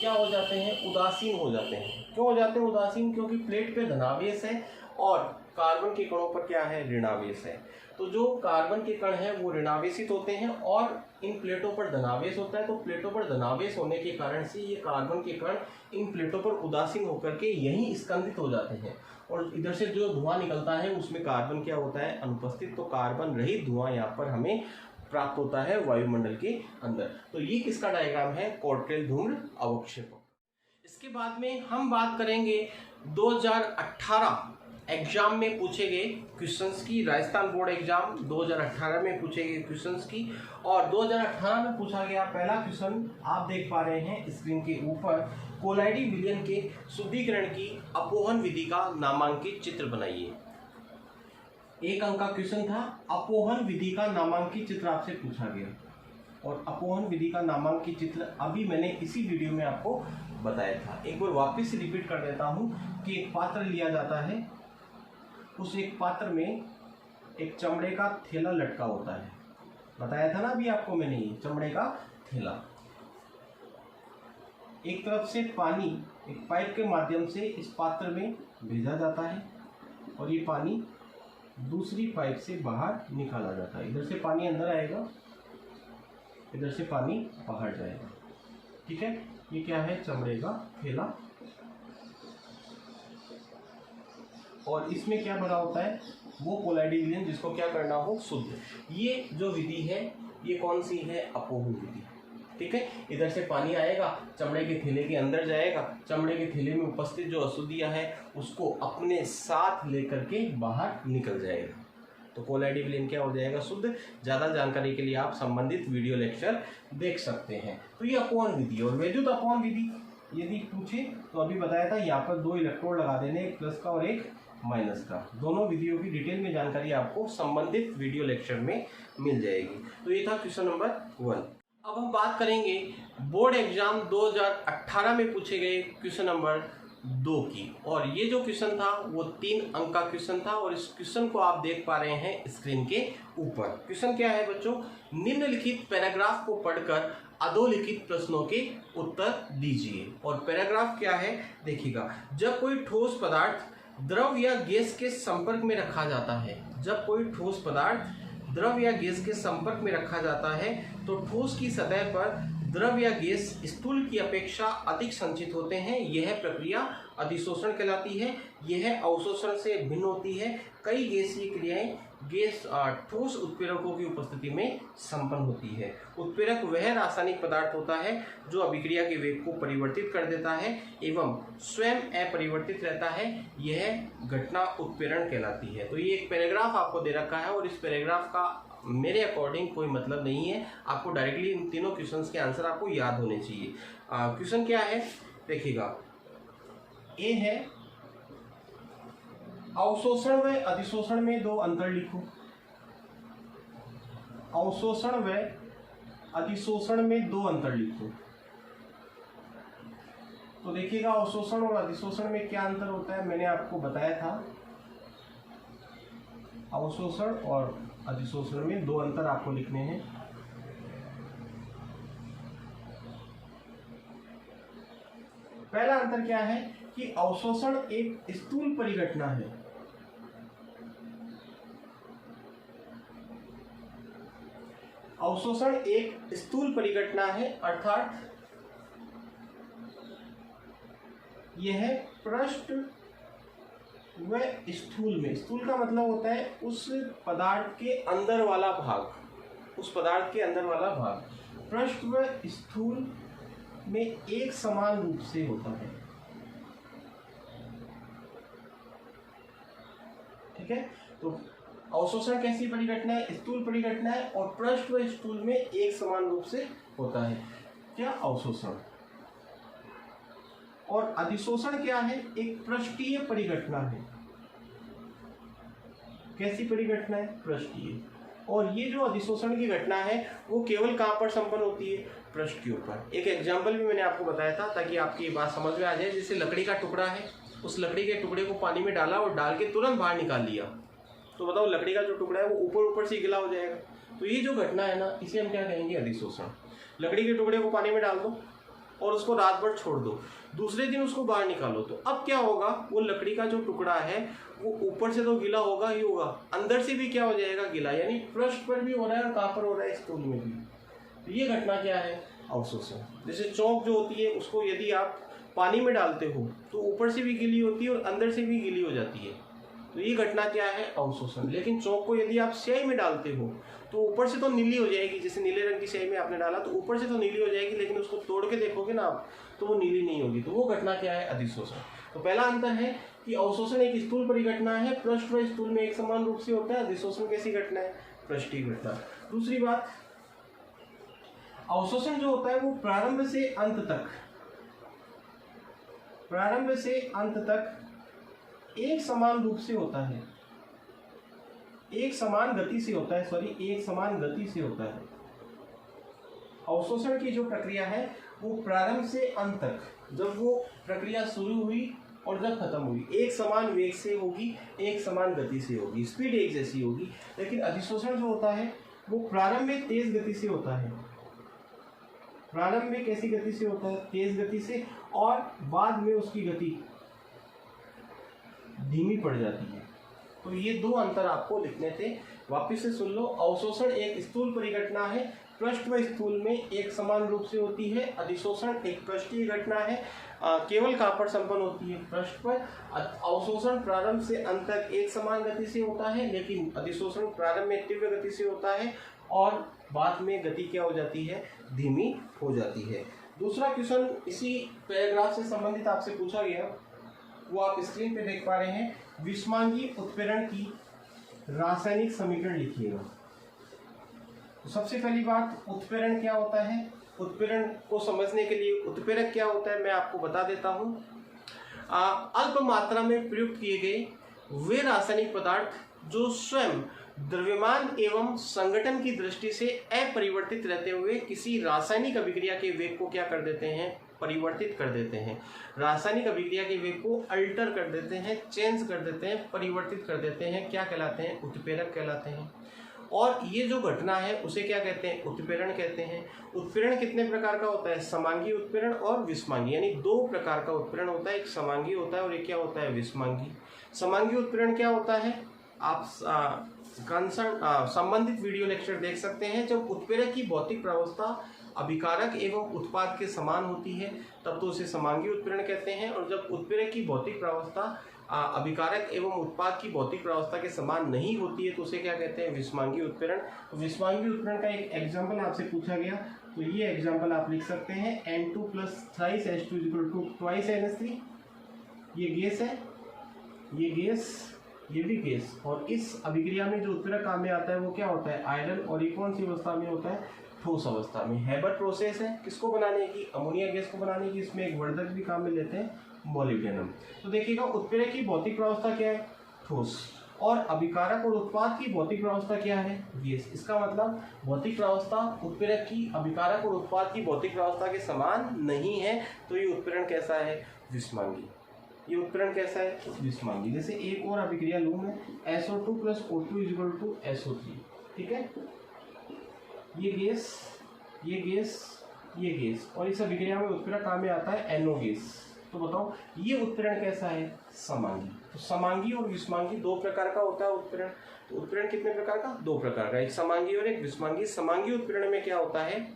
क्या हो जाते हैं? उदासीन हो जाते हैं। क्यों हो जाते हैं उदासीन? क्योंकि प्लेट पे धनावेश है और कार्बन के कणों पर क्या है? ऋणावेश है। तो जो कार्बन के कण हैं वो ऋणावेशित होते हैं और इन प्लेटों पर धनावेश होता है। तो प्लेटों पर धनावेश होने के कारण से ये कार्बन के कण इन प्लेटों पर उदासीन होकर के यहीं स्कंदित हो जाते हैं और इधर से जो धुआं निकलता है उसमें कार्बन क्या होता है? अनुपस्थित। तो कार्बन रहित धुआं यहाँ पर हमें प्राप्त होता है वायुमंडल के अंदर। तो ये किसका डायग्राम है? कोर्टेल धूम्र अवक्षेपक। इसके बाद में हम बात करेंगे 2018 एग्जाम में पूछे गए क्वेश्चंस की। राजस्थान बोर्ड एग्जाम 2018 में पूछे गए क्वेश्चंस की। और 2018 में पूछा गया पहला क्वेश्चन आप देख पा रहे हैं स्क्रीन के ऊपर, कोलाइडी विलयन के शुद्धिकरण की अपोहन विधि का नामांकित चित्र बनाइए। 1 अंक का क्वेश्चन था। अपोहन विधि का नामांकित चित्र आपसे पूछा गया और अपोहन विधि का नामांकित चित्र अभी मैंने इसी वीडियो में आपको बताया था। एक बार वापस रिपीट कर देता हूं कि एक पात्र लिया जाता है, उस एक पात्र में एक चमड़े का थैला लटका होता है। बताया था ना अभी आपको मैंने, ये चमड़े का थैला। एक तरफ से पानी एक पाइप के माध्यम से इस पात्र में भेजा जाता है और ये पानी दूसरी पाइप से बाहर निकाला जाता है। इधर से पानी अंदर आएगा, इधर से पानी बाहर जाएगा। ठीक है, ये क्या है? चमड़े का थैला। और इसमें क्या भरा होता है? वो कोलाइडी विलयन जिसको क्या करना हो? शुद्ध। ये जो विधि है ये कौन सी है? अपोहन विधि। ठीक है, इधर से पानी आएगा, चमड़े के थैले के अंदर जाएगा, चमड़े के थैले में उपस्थित जो अशुद्धियां हैं उसको अपने साथ लेकर के बाहर निकल जाएगा। तो कोलाइडी विलयन क्या हो जाएगा? शुद्ध। ज़्यादा जानकारी के लिए आप संबंधित वीडियो लेक्चर देख सकते हैं। तो ये अपोहन विधि। और वैद्युत अपोहन विधि यदि पूछे तो अभी बताया था, यहाँ पर 2 इलेक्ट्रोड लगा देने, एक प्लस का और एक माइनस का। दोनों विधियों की डिटेल में जानकारी आपको संबंधित वीडियो लेक्चर में मिल जाएगी। तो ये था क्वेश्चन नंबर 1। अब हम बात करेंगे बोर्ड एग्जाम 2018 में पूछे गए क्वेश्चन नंबर 2 की। और ये जो क्वेश्चन था वो 3 अंक का क्वेश्चन था और इस क्वेश्चन को आप देख पा रहे हैं स्क्रीन के ऊपर। क्वेश्चन क्या है बच्चों, निम्नलिखित पैराग्राफ को पढ़कर अधोलिखित प्रश्नों के उत्तर दीजिए। और पैराग्राफ क्या है देखिएगा, जब कोई ठोस पदार्थ द्रव या गैस के संपर्क में रखा जाता है, जब कोई ठोस पदार्थ द्रव या गैस के संपर्क में रखा जाता है तो ठोस की सतह पर द्रव या गैस स्थूल की अपेक्षा अधिक संचित होते हैं। यह प्रक्रिया अधिशोषण कहलाती है। यह अवशोषण से भिन्न होती है। कई गैसीय क्रियाएं गैस ठोस उत्प्रेरकों की उपस्थिति में संपन्न होती है। उत्प्रेरक वह रासायनिक पदार्थ होता है जो अभिक्रिया के वेग को परिवर्तित कर देता है एवं स्वयं अपरिवर्तित रहता है। यह घटना उत्प्रेरण कहलाती है। तो ये एक पैराग्राफ आपको दे रखा है और इस पैराग्राफ का मेरे अकॉर्डिंग कोई मतलब नहीं है। आपको डायरेक्टली इन तीनों क्वेश्चंस के आंसर आपको याद होने चाहिए। क्वेश्चन क्या है देखिएगा, ए है अवशोषण व अधिशोषण में 2 अंतर लिखो। अवशोषण व अधिशोषण में 2 अंतर लिखो। तो देखिएगा अवशोषण और अधिशोषण में क्या अंतर होता है मैंने आपको बताया था। अवशोषण और अधिशोषण में 2 अंतर आपको लिखने हैं। पहला अंतर क्या है कि अवशोषण एक स्थूल परिघटना है। अवशोषण एक स्थूल परिघटना है, अर्थात यह पृष्ठ व स्थूल में, स्थूल का मतलब होता है उस पदार्थ के अंदर वाला भाग, उस पदार्थ के अंदर वाला भाग, पृष्ठ व स्थूल में एक समान रूप से होता है। ठीक है, तो अवशोषण कैसी परिघटना है, स्थूल परिघटना है और पृष्ठ व स्थूल में एक समान रूप से होता है क्या, अवशोषण। और अधिशोषण क्या है, एक पृष्ठीय परिघटना है। कैसी परिघटना है, पृष्ठीय। और ये जो अधिशोषण की घटना है वो केवल कहां पर संपन्न होती है, पृष्ठ के ऊपर। एक एग्जाम्पल भी मैंने आपको बताया था ताकि आपकी ये बात समझ में आ जाए। जैसे लकड़ी का टुकड़ा है, उस लकड़ी के टुकड़े को पानी में डाला और डाल के तुरंत बाहर निकाल लिया, तो बताओ लकड़ी का जो टुकड़ा है वो ऊपर ऊपर से गिला हो जाएगा। तो ये जो घटना है ना, इसे हम क्या कहेंगे, अधिशोषण। लकड़ी के टुकड़े को पानी में डाल दो और उसको रात भर छोड़ दो, दूसरे दिन उसको बाहर निकालो, तो अब क्या होगा, वो लकड़ी का जो टुकड़ा है वो ऊपर से तो गीला होगा ही होगा, अंदर से भी क्या हो जाएगा, गीला। यानी पृष्ठ पर भी हो रहा है और कहाँ पर हो रहा है, स्थूल में भी। तो ये घटना क्या है, अवशोषण। जैसे चौक जो होती है उसको यदि आप पानी में डालते हो तो ऊपर से भी गीली होती है और अंदर से भी गीली हो जाती है। तो ये घटना क्या है, अवशोषण। लेकिन चौक को यदि आप स्याही में डालते हो तो ऊपर से तो नीली हो जाएगी, जैसे नीले रंग की स्याही में आपने डाला तो ऊपर से तो नीली हो जाएगी, लेकिन उसको तोड़ के देखोगे ना आप तो वो नीली नहीं होगी। तो वो घटना क्या है, अधिशोषण। तो पहला अंतर है कि अवशोषण एक स्थूल परिघटना है, पृष्ठ व स्थूल में एक समान रूप से होता है। अधिशोषण कैसी घटना है, पृष्ठीय घटना। दूसरी बात, अवशोषण जो होता है वो प्रारंभ से अंत तक एक समान रूप से होता है, एक समान गति से होता है। अवशोषण की जो प्रक्रिया है वो प्रारंभ से अंत तक, जब वो प्रक्रिया शुरू हुई और जब खत्म हुई, एक समान वेग से होगी, एक समान गति से होगी, स्पीड एक जैसी होगी। लेकिन अधिशोषण जो होता है वो प्रारंभ में तेज गति से होता है। प्रारंभ में कैसी गति से होता है, तेज गति से, और बाद में उसकी गति धीमी पड़ जाती है। तो ये 2 अंतर आपको लिखने थे, वापिस से सुन लो। अवशोषण एक स्थूल परिघटना है, पृष्ठ व स्थूल में एक समान रूप से होती है। अधिशोषण एक पृष्ठीय घटना है, केवल कहाँ पर संपन्न होती है, पृष्ठ पर। अवशोषण प्रारंभ से अंत तक एक समान गति से होता है, लेकिन अधिशोषण प्रारंभ में तीव्र गति से होता है और बाद में गति क्या हो जाती है, धीमी हो जाती है। दूसरा क्वेश्चन इसी पैराग्राफ से संबंधित आपसे पूछा गया, वो आप स्क्रीन पे देख पा रहे हैं। विषमांगी उत्प्रेरण की रासायनिक समीकरण लिखिएगा। तो सबसे पहली बात, उत्प्रेरण क्या होता है। उत्प्रेरण को समझने के लिए उत्प्रेरक क्या होता है मैं आपको बता देता हूँ। अल्प मात्रा में प्रयुक्त किए गए वे रासायनिक पदार्थ जो स्वयं द्रव्यमान एवं संगठन की दृष्टि से अपरिवर्तित रहते हुए किसी रासायनिक अभिक्रिया के वेग को क्या कर देते हैं, परिवर्तित कर देते हैं। रासायनिक अभिक्रिया के वेग को अल्टर कर देते हैं, चेंज कर देते हैं, परिवर्तित कर देते हैं, क्या कहलाते हैं, उत्प्रेरक कहलाते हैं। और ये जो घटना है उसे क्या कहते हैं, उत्प्रेरण कहते हैं। उत्प्रेरण कितने प्रकार का होता है, समांगी उत्प्रेरण और विषमांगी, यानी दो प्रकार का उत्प्रेरण होता है, एक समांगी होता है और एक क्या होता है, विषमांगी। समांगी उत्प्रेरण क्या होता है, आप संबंधित वीडियो लेक्चर देख सकते हैं। जब उत्प्रेरक की भौतिक प्रावस्था अभिकारक एवं उत्पाद के समान होती है तब तो उसे समांगी उत्प्रेरण कहते हैं, और जब उत्प्रेरक की भौतिक प्रावस्था अभिकारक एवं उत्पाद की भौतिक प्रावस्था के समान नहीं होती है तो उसे क्या कहते हैं, विषमांगी उत्प्रेरण। तो विषमांगी उत्प्रेरण का एक एग्जाम्पल आपसे पूछा गया तो ये एग्जाम्पल आप लिख सकते हैं, N2 + thrice H2 = twice NH3। ये गैस है, ये गैस, ये भी गैस, और इस अभिक्रिया में जो उत्प्रेरक काम में आता है वो क्या होता है, आयरन, और ये कौन सी अवस्था में होता है, ठोस अवस्था में। हेबर प्रोसेस है किसको बनाने की, अमोनिया गैस को बनाने की। इसमें एक वर्धक भी काम में लेते हैं, मोलिब्डेनम। तो देखिएगा उत्प्रेरक की भौतिक प्रावस्था क्या है, ठोस, और अभिकारक और उत्पाद की भौतिक प्रावस्था क्या है, गैस। इसका मतलब भौतिक प्रावस्था उत्प्रेरक की अभिकारक और उत्पाद की भौतिक प्रावस्था के समान नहीं है, तो ये उत्प्रेरण कैसा है, विषमांगी। ये उत्प्रेरण कैसा है, विषमांगी। जैसे एक और अभिक्रिया लूँ मैं, SO2 + O2 = SO3, ठीक है। ये गैस, ये गैस, ये गैस, और इस अभिक्रिया में उत्प्रेरक काम में आता है NO गैस। तो बताओ ये उत्प्रेरण कैसा है, समांगी। तो समांगी और विषमांगी दो प्रकार का होता है उत्प्रेरण। तो उत्प्रेरण कितने प्रकार का, दो प्रकार का, एक समांगी और एक विषमांगी। समांगी उत्प्रेरण में क्या होता है,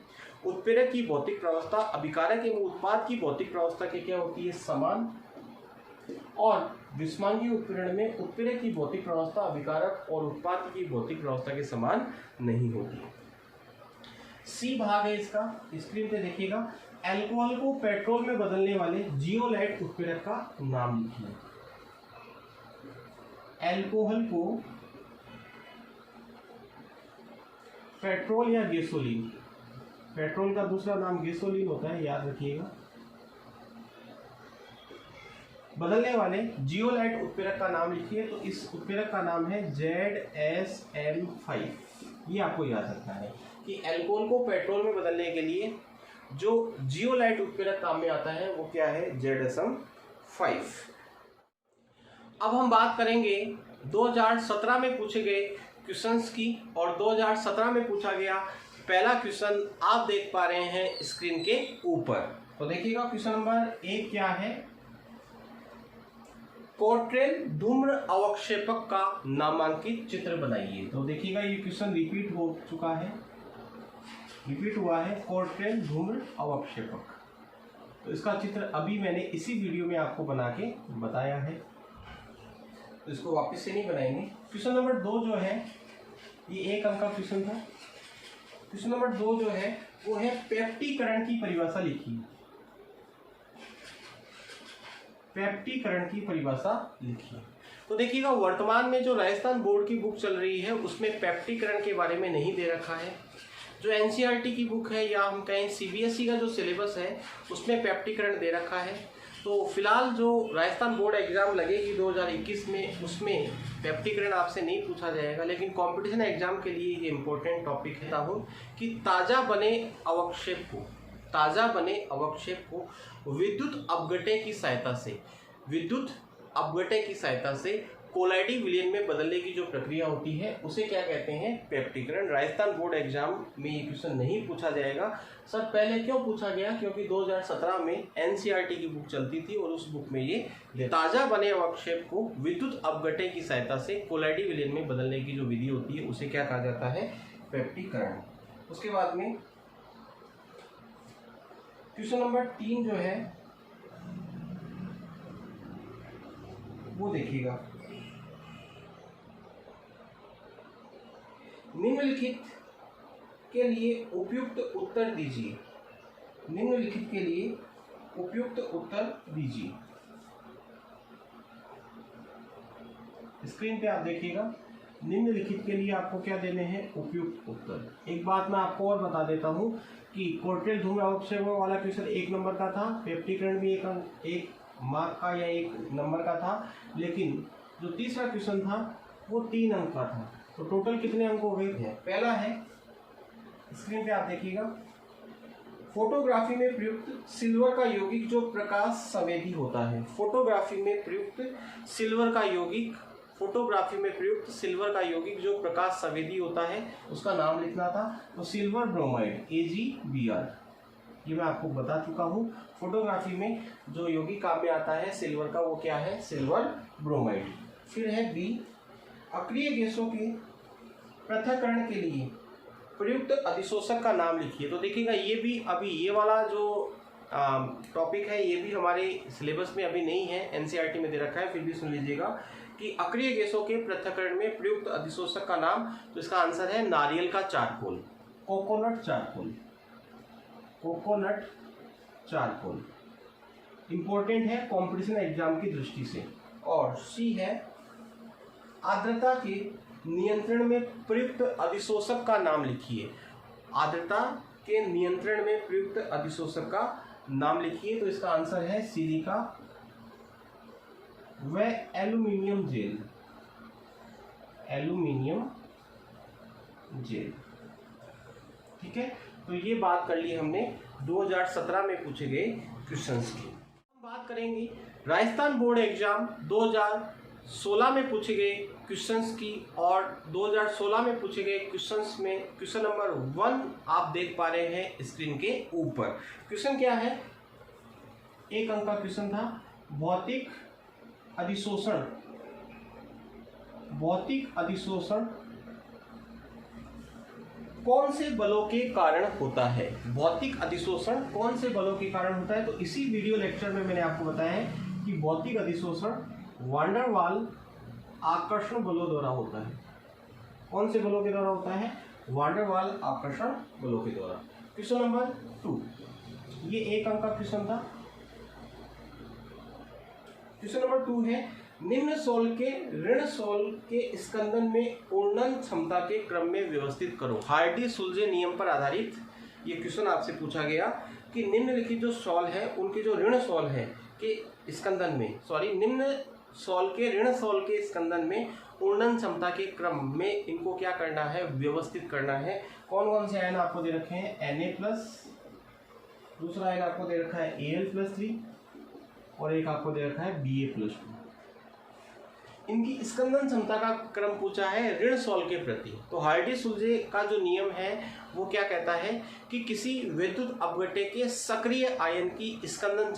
उत्प्रेरक की भौतिक प्रावस्था अभिकारक एवं उत्पाद की भौतिक प्रावस्था के क्या होती है, समान, और विषमांगी उत्प्रेरण में उत्प्रेरक की भौतिक प्रावस्था अभिकारक और उत्पाद की भौतिक प्रावस्था के समान नहीं होती। सी भाग है इसका, स्क्रीन पे देखिएगा। अल्कोहल को पेट्रोल में बदलने वाले जियोलाइट उत्प्रेरक का नाम लिखिए। अल्कोहल को पेट्रोल या गैसोलीन, पेट्रोल का दूसरा नाम गैसोलीन होता है, याद रखिएगा, बदलने वाले जियोलाइट उत्प्रेरक का नाम लिखिए। तो इस उत्प्रेरक का नाम है ZSM5। ये आपको याद रखना है कि अल्कोहल को पेट्रोल में बदलने के लिए जो जियोलाइट उत्प्रेरक काम में आता है वो क्या है, ZSM5। अब हम बात करेंगे 2017 में पूछे गए क्वेश्चंस की, और 2017 में पूछा गया पहला क्वेश्चन आप देख पा रहे हैं स्क्रीन के ऊपर। तो देखिएगा क्वेश्चन नंबर 1 क्या है, कोट्रेल धूम्र अवक्षेपक का नामांकित चित्र बनाइए। तो देखिएगा ये क्वेश्चन रिपीट हो चुका है, रिपीट हुआ है, कोट्रेल धूम्र अवक्षेपक। तो इसका चित्र अभी मैंने इसी वीडियो में आपको बना के बताया है, तो इसको वापस से नहीं बनाएंगे। क्वेश्चन नंबर 2 जो है, ये 1 अंक का क्वेश्चन था। क्वेश्चन नंबर 2 जो है वो है पेप्टीकरण की परिभाषा लिखिए। पेप्टीकरण की परिभाषा लिखिए। तो देखिएगा वर्तमान में जो राजस्थान बोर्ड की बुक चल रही है उसमें पेप्टीकरण के बारे में नहीं दे रखा है। जो एनसीईआरटी की बुक है या हम कहें सीबीएसई का जो सिलेबस है उसमें पेप्टीकरण दे रखा है। तो फिलहाल जो राजस्थान बोर्ड एग्जाम लगेगी 2021 में उसमें पेप्टीकरण आपसे नहीं पूछा जाएगा, लेकिन कंपटीशन एग्जाम के लिए ये इम्पोर्टेंट टॉपिक है कि ताज़ा बने अवक्षेप को विद्युत अपघटे की सहायता से कोलाइडी विलयन में बदलने की जो प्रक्रिया होती है उसे क्या कहते हैं, पेप्टीकरण। राजस्थान बोर्ड एग्जाम में ये क्वेश्चन नहीं पूछा जाएगा। सर पहले क्यों पूछा गया, क्योंकि 2017 में एनसीईआरटी की बुक चलती थी और उस बुक में ये ताज़ा बने अवक्षेप को विद्युत अपघटे की सहायता से कोलाइडी विलयन में बदलने की जो विधि होती है उसे क्या कहा जाता है, पेप्टीकरण। उसके बाद में क्वेश्चन नंबर 3 जो है वो देखिएगा, निम्नलिखित के लिए उपयुक्त उत्तर दीजिए। निम्नलिखित के लिए उपयुक्त उत्तर दीजिए। स्क्रीन पे आप देखिएगा, निम्नलिखित के लिए आपको क्या देने हैं, उपयुक्त उत्तर। एक बात मैं आपको और बता देता हूं कि कोट्रेल धूम्र अवक्षेप वाला क्वेश्चन 1 नंबर का था, पेप्टीकरण भी एक मार्क का या 1 नंबर का था, लेकिन जो तीसरा क्वेश्चन था वो 3 अंक का था। तो टोटल कितने अंक हो गए हैं? पहला है, स्क्रीन पे आप देखिएगा, फोटोग्राफी में प्रयुक्त सिल्वर का यौगिक जो प्रकाश संवेदी होता है। फोटोग्राफी में प्रयुक्त सिल्वर का यौगिक, फोटोग्राफी में प्रयुक्त सिल्वर का यौगिक जो प्रकाश संवेदी होता है उसका नाम लिखना था। तो सिल्वर ब्रोमाइड, AgBr, ये मैं आपको बता चुका हूँ। फोटोग्राफी में जो यौगिक काम में आता है सिल्वर का, वो क्या है? Silver bromide. फिर है बी, अक्रिय गैसों के पृथक्करण के लिए प्रयुक्त अधिशोषक का नाम लिखिए। तो देखिएगा ये भी अभी ये वाला जो टॉपिक है ये भी हमारे सिलेबस में अभी नहीं है, एनसीईआरटी में दे रखा है, फिर भी सुन लीजिएगा कि अक्रिय गैसों के पृथक्करण में प्रयुक्त अधिशोषक का नाम, तो इसका आंसर है नारियल का charcoal, coconut charcoal, coconut charcoal. Important है कंपटीशन एग्जाम की दृष्टि से। और सी है, आर्द्रता के नियंत्रण में प्रयुक्त अधिशोषक का नाम लिखिए। आर्द्रता के नियंत्रण में प्रयुक्त अधिशोषक का नाम लिखिए। तो इसका आंसर है सिलिका व एल्यूमिनियम जेल, एल्यूमिनियम जेल। ठीक है, तो ये बात कर ली हमने 2017 में पूछे गए क्वेश्चंस की। हम बात करेंगे राजस्थान बोर्ड एग्जाम 2016 में पूछे गए क्वेश्चंस की, और 2016 में पूछे गए क्वेश्चंस में क्वेश्चन नंबर 1 आप देख पा रहे हैं स्क्रीन के ऊपर। क्वेश्चन क्या है? 1 अंक का क्वेश्चन था, भौतिक अधिशोषण, भौतिक अधिशोषण कौन से बलों के कारण होता है? भौतिक अधिशोषण कौन से बलों के कारण होता है? तो इसी वीडियो लेक्चर में मैंने आपको बताया है कि भौतिक अधिशोषण वान डेर वाल आकर्षण बलों द्वारा होता है। कौन से बलों के द्वारा होता है? वान डेर वाल आकर्षण बलों के द्वारा। क्वेश्चन नंबर 2, ये 1 अंक का क्वेश्चन था। क्वेश्चन नंबर 2 है, निम्न सोल के ऋण सोल के स्कंदन में उन्नयन क्षमता के क्रम में व्यवस्थित करो। हार्डी-सुलजे नियम पर आधारित ये क्वेश्चन आपसे पूछा गया कि निम्नलिखित जो सोल है उनके जो ऋण सोल है के स्कंदन में, निम्न सोल के ऋण सोल के स्कंदन में उन्नयन क्षमता के क्रम में इनको क्या करना है? व्यवस्थित करना है। कौन कौन से आयन आपको दे रखे हैं? Na+, दूसरा आयन आपको दे रखा है Al+3 और एक आपको दे रखा है Ba+2। इनकी स्कंदन क्षमता का क्रम पूछा है ऋण सोल के प्रति। तो हार्डी-सुलजे का जो नियम है वो क्या कहता है कि किसी विद्युत अपघट्य के सक्रिय आयन की स्कंदन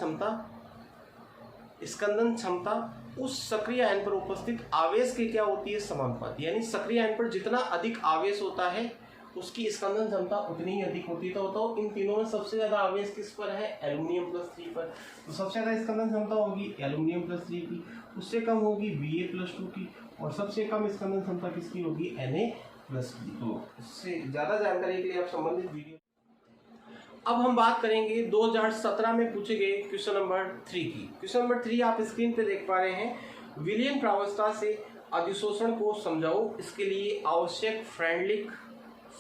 क्षमता उस सक्रिय आयन पर उपस्थित आवेश के क्या होती है? समानुपाती। यानी सक्रिय आयन पर जितना अधिक आवेश होता है उसकी स्कंदन क्षमता उतनी ही अधिक होती है। तो इन तीनों में सबसे ज्यादा आवेश किस पर है? एल्यूमिनियम+3 पर। तो सबसे ज्यादा स्कंदन क्षमता होगी एल्यूमिनियम+3 की, उससे कम होगी Ba+2 की, और सबसे कम स्कंदन क्षमता किसकी होगी? Na+3। तो इससे ज्यादा जानकारी के लिए आप संबंधित वीडियो। अब हम बात करेंगे 2017 में पूछे गए क्वेश्चन नंबर 3 की। क्वेश्चन नंबर 3 आप स्क्रीन पे देख पा रहे हैं। विलियन प्रावस्था से अधिशोषण को समझाओ, इसके लिए आवश्यक फ्रेंडलिक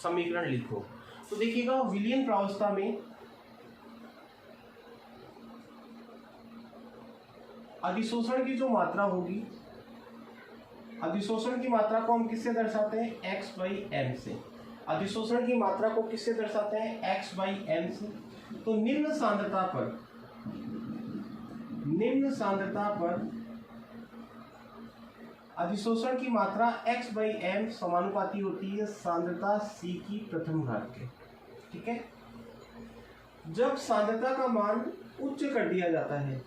समीकरण लिखो। तो देखिएगा विलियन प्रावस्था में अधिशोषण की जो मात्रा होगी, अधिशोषण की मात्रा को हम किससे दर्शाते हैं? x/m से। अधिशोषण की मात्रा को किससे दर्शाते हैं? x/m से। तो निम्न सांद्रता पर अधिशोषण की मात्रा x/m समानुपाती होती है सांद्रता c की प्रथम घात के। ठीक है, जब सांद्रता का मान उच्च कर दिया जाता है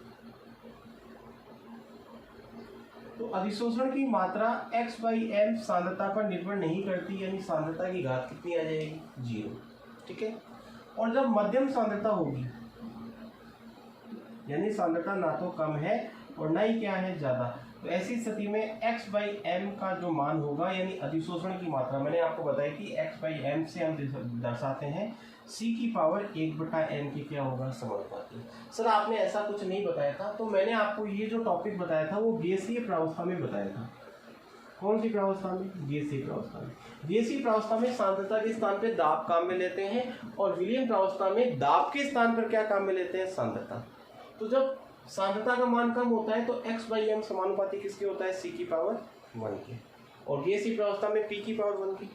तो अधिशोषण की मात्रा x/m सांद्रता पर निर्भर नहीं करती, यानी सांद्रता की घात कितनी आ जाएगी? 0। ठीक है, और जब मध्यम सांद्रता होगी, यानी सांद्रता ना तो कम है और ना ही क्या है? ज्यादा, तो ऐसी स्थिति में x/m का जो मान होगा, यानी अधिशोषण की मात्रा, मैंने आपको बताया कि x/m से हम दर्शाते हैं c की पावर 1/n के क्या होगा? समानुपाती। सर आपने ऐसा कुछ नहीं बताया था, तो मैंने आपको ये जो टॉपिक बताया था वो गैसीय प्रावस्था में बताया था। कौन सी प्रावस्था में? गैसीय प्रावस्था में। गैसीय प्रावस्था में सांद्रता के स्थान पे दाब काम में लेते हैं, और विलियन प्रावस्था में दाब के स्थान पर क्या काम में लेते हैं? सांद्रता। तो जब सांद्रता का मान कम होता है तो x/m समानुपाती किसके होता है? c की पावर 1 के। और गैसीय प्रावस्था में p की पावर 1 की।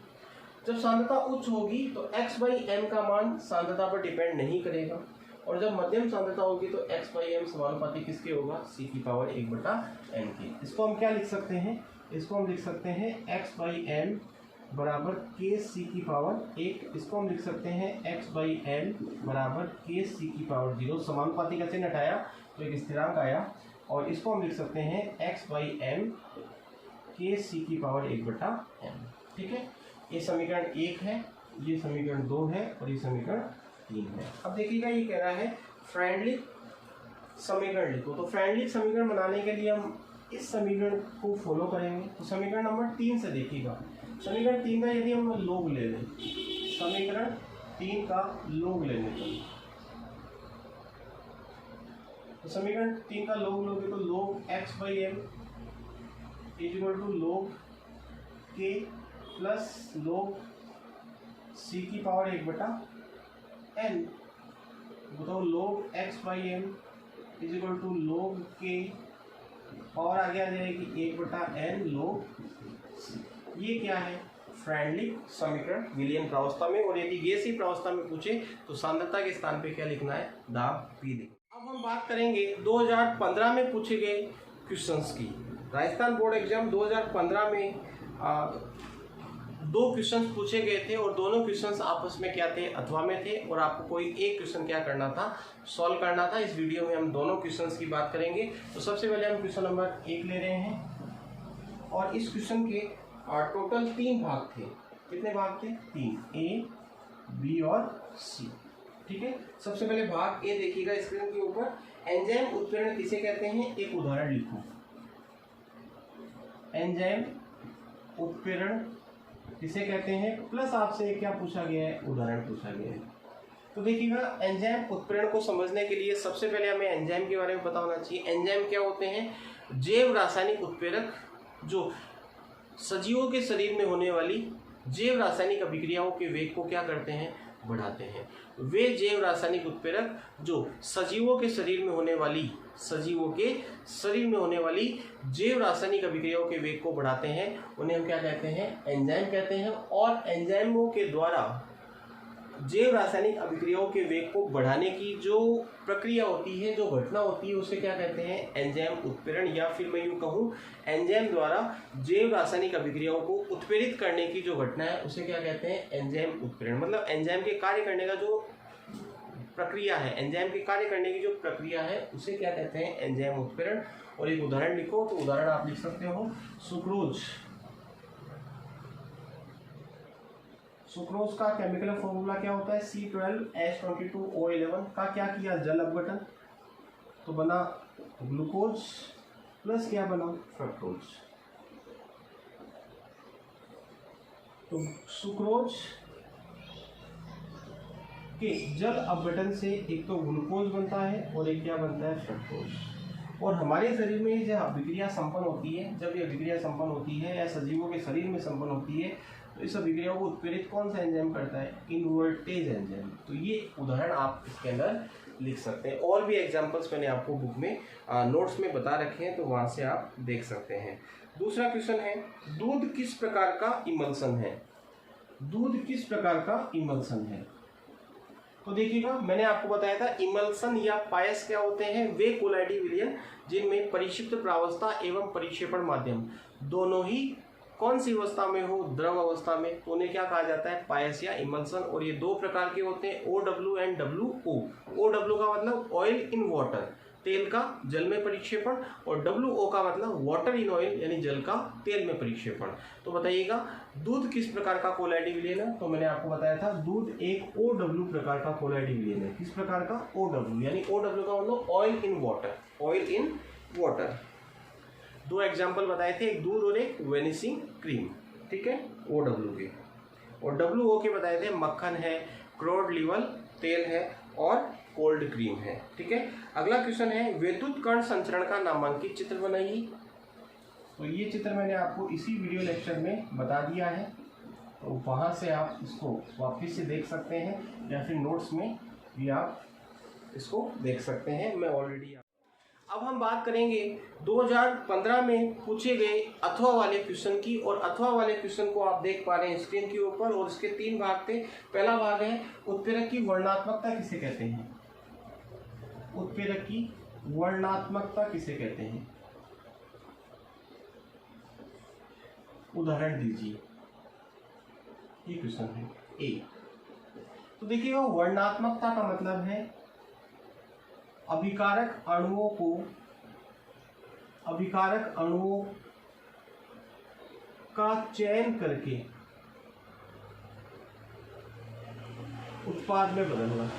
जब सांद्रता उच्च होगी तो x/m का मान सांद्रता पर डिपेंड नहीं करेगा, और जब मध्यम सांद्रता होगी तो x/m समानुपाती किसके होगा, c की पावर 1/n की। इसको हम क्या लिख सकते हैं, इसको हम लिख सकते हैं x/m बराबर k c की पावर 1। इसको हम लिख सकते हैं x/m बराबर k c की पावर 0। समानुपाती का चिन्ह हटाया तो एक स्थिरांक आया, और इसको हम लिख सकते हैं x/m k c की पावर 1/m। ठीक है, ये समीकरण 1 है, ये समीकरण 2 है और ये समीकरण 3 है। अब देखिएगा ये कह रहा है फ्रेंडली समीकरण लिखो। तो फ्रेंडली समीकरण बनाने के लिए हम इस समीकरण को फॉलो करेंगे। तो समीकरण नंबर 3 से देखिएगा, समीकरण 3 का यदि हम लोग ले लें, समीकरण 3 का लोग लेने तो समीकरण 3 का लोग लोगे तो लोग x/m = लोग k प्लस लोग c की पावर 1/n। बताओ लोग x/m = लोग k और आगे आ जाएगी 1/n लोग c। ये क्या है, फ्रेंडली समीकरण विलयन प्रावस्था में। और यदि गैसीय प्रावस्था में पूछे तो सांद्रता के स्थान पे क्या लिखना है, दाब p लिखना। अब हम बात करेंगे 2015 में पूछे गए क्वेश्चंस की। राजस्थान बोर्ड एग्जाम 2015 में 2 क्वेश्चंस पूछे गए थे, और दोनों क्वेश्चंस आपस में क्या थे, अथवा में थे, और आपको कोई एक क्वेश्चन क्या करना था, सॉल्व करना था। इस वीडियो में हम दोनों क्वेश्चंस की बात करेंगे। तो सबसे पहले हम क्वेश्चन नंबर 1 ले रहे हैं, और इस क्वेश्चन के टोटल 3 भाग थे। कितने भाग थे, 3, ए, बी और सी। ठीक है, सबसे पहले भाग ए देखिएगा स्क्रीन के ऊपर। एंजाइम उत्प्रेरण किसे कहते हैं, एक उदाहरण लिखो। एंजाइम उत्प्रेरण किसे कहते हैं, प्लस आपसे क्या पूछा गया है, उदाहरण पूछा गया है। तो देखिएगा एंजाइम उत्प्रेरण को समझने के लिए सबसे पहले हमें एंजाइम के बारे में पता होना चाहिए। एंजाइम क्या होते हैं, जैव रासायनिक उत्प्रेरक जो सजीवों के शरीर में होने वाली जैव रासायनिक अभिक्रियाओं के वेग को क्या करते हैं, बढ़ाते हैं। वे जैव रासायनिक उत्प्रेरक जो सजीवों के शरीर में होने वाली जैव रासायनिक अभिक्रियाओं के वेग को बढ़ाते हैं, उन्हें हम क्या कहते हैं, एंजाइम कहते हैं। और एंजाइमों के द्वारा जैव रासायनिक अभिक्रियाओं के वेग को बढ़ाने की जो प्रक्रिया होती है, जो घटना होती है, उसे क्या कहते हैं, एंजाइम उत्प्रेरण। या फिर मैं यूँ कहूँ, एंजाइम द्वारा जैव रासायनिक अभिक्रियाओं को उत्प्रेरित करने की जो घटना है उसे क्या कहते हैं, एंजाइम उत्प्रेरण। मतलब एंजाइम के कार्य करने का जो प्रक्रिया है, एंजाइम के कार्य करने की जो प्रक्रिया है उसे क्या कहते हैं, एंजाइम उत्प्रेरण। और एक उदाहरण लिखो, तो उदाहरण आप लिख सकते हो सुक्रोज का केमिकल फॉर्मूला क्या होता है, C12H22O11 का क्या किया, जल अपघटन, तो बना ग्लूकोज प्लस क्या बना, फ्रक्टोज। तो सुक्रोज के जल अपघटन से एक तो ग्लूकोज बनता है और एक क्या बनता है, फ्रक्टोज। और हमारे शरीर में जब अभिक्रिया संपन्न होती है, जब ये अभिक्रिया संपन्न होती है या सजीवों के शरीर में संपन्न होती है, तो इस अभिक्रिया को उत्प्रेरित कौन सा एंजाइम करता है, इनवर्टेज एंजाइम। तो ये उदाहरण आप इसके अंदर लिख सकते हैं। और भी एग्जांपल्स मैंने आपको बुक में नोट्स में बता रखे हैं, तो वहाँ से आप देख सकते हैं। दूसरा क्वेश्चन है, दूध किस प्रकार का इमल्सन है, दूध किस प्रकार का इमल्सन है। तो देखिएगा मैंने आपको बताया था इमल्सन या पायस क्या होते हैं, वे कोलाइडी विलयन जिनमें परिक्षिप्त प्रावस्था एवं परिक्षेपण माध्यम दोनों ही कौन सी अवस्था में हो, द्रव अवस्था में, तो उन्हें क्या कहा जाता है, पायस या इमल्सन। और ये 2 प्रकार के होते हैं, OW एंड WO। OW का मतलब ऑयल इन वाटर, तेल का जल में परिक्षेपण, और WO का मतलब वाटर इन ऑयल यानी जल का तेल में परिक्षेपण। तो बताइएगा दूध किस प्रकार का कोलाइडी विलयन है। तो मैंने आपको बताया था दूध एक OW प्रकार का कोलाइडी विलयन है। किस प्रकार का, OW, यानी OW का मतलब oil in water, oil in water. 2 example बताए थे, एक दूध और एक वेनिसिंग क्रीम। ठीक है, OW के। और WO के बताए थे मक्खन है, क्रोड लीवल तेल है और कोल्ड क्रीम है। ठीक है, अगला क्वेश्चन है, विद्युत कण संचरण का नामांकित चित्र बनाइए। तो ये चित्र मैंने आपको इसी वीडियो लेक्चर में बता दिया है, तो वहाँ से आप इसको वापस से देख सकते हैं, या फिर नोट्स में भी आप इसको देख सकते हैं। मैं ऑलरेडी अब हम बात करेंगे 2015 में पूछे गए अथवा वाले क्वेश्चन की। और अथवा वाले क्वेश्चन को आप देख पा रहे हैं स्क्रीन के ऊपर, और इसके 3 भाग थे। पहला भाग है उत्प्रेरक की वर्णनात्मकता किसे कहते हैं। उत्प्रेरक की वर्णनात्मकता किसे कहते हैं, उदाहरण दीजिए। ये क्वेश्चन है ए। तो देखिएगा वर्णनात्मकता का मतलब है अभिकारक अणुओं का चयन करके उत्पाद में बदलना।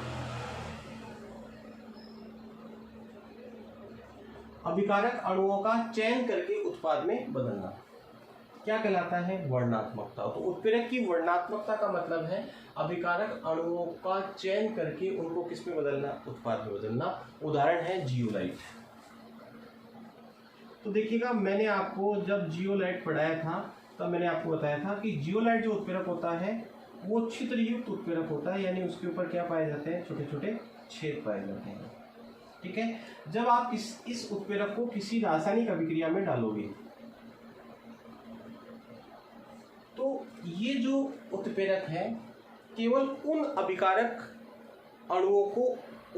अभिकारक अणुओं का चयन करके उत्पाद में बदलना क्या कहलाता है, वर्णनात्मकता। तो उत्प्रेरक की वर्णनात्मकता का मतलब है अभिकारक अणुओं का चयन करके उनको किस में बदलना, उत्पाद में बदलना। उदाहरण है जियोलाइट। तो देखिएगा मैंने आपको जब जियोलाइट पढ़ाया था तब मैंने आपको बताया था कि जियोलाइट जो उत्प्रेरक होता है वो छिद्रयुक्त उत्प्रेरक होता है, यानी उसके ऊपर क्या पाए जाते हैं, छोटे छोटे छेद पाए जाते हैं। ठीक है। जब आप इस उत्प्रेरक को किसी रासायनिक अभिक्रिया में डालोगे तो ये जो उत्प्रेरक है केवल उन अभिकारक अणुओं को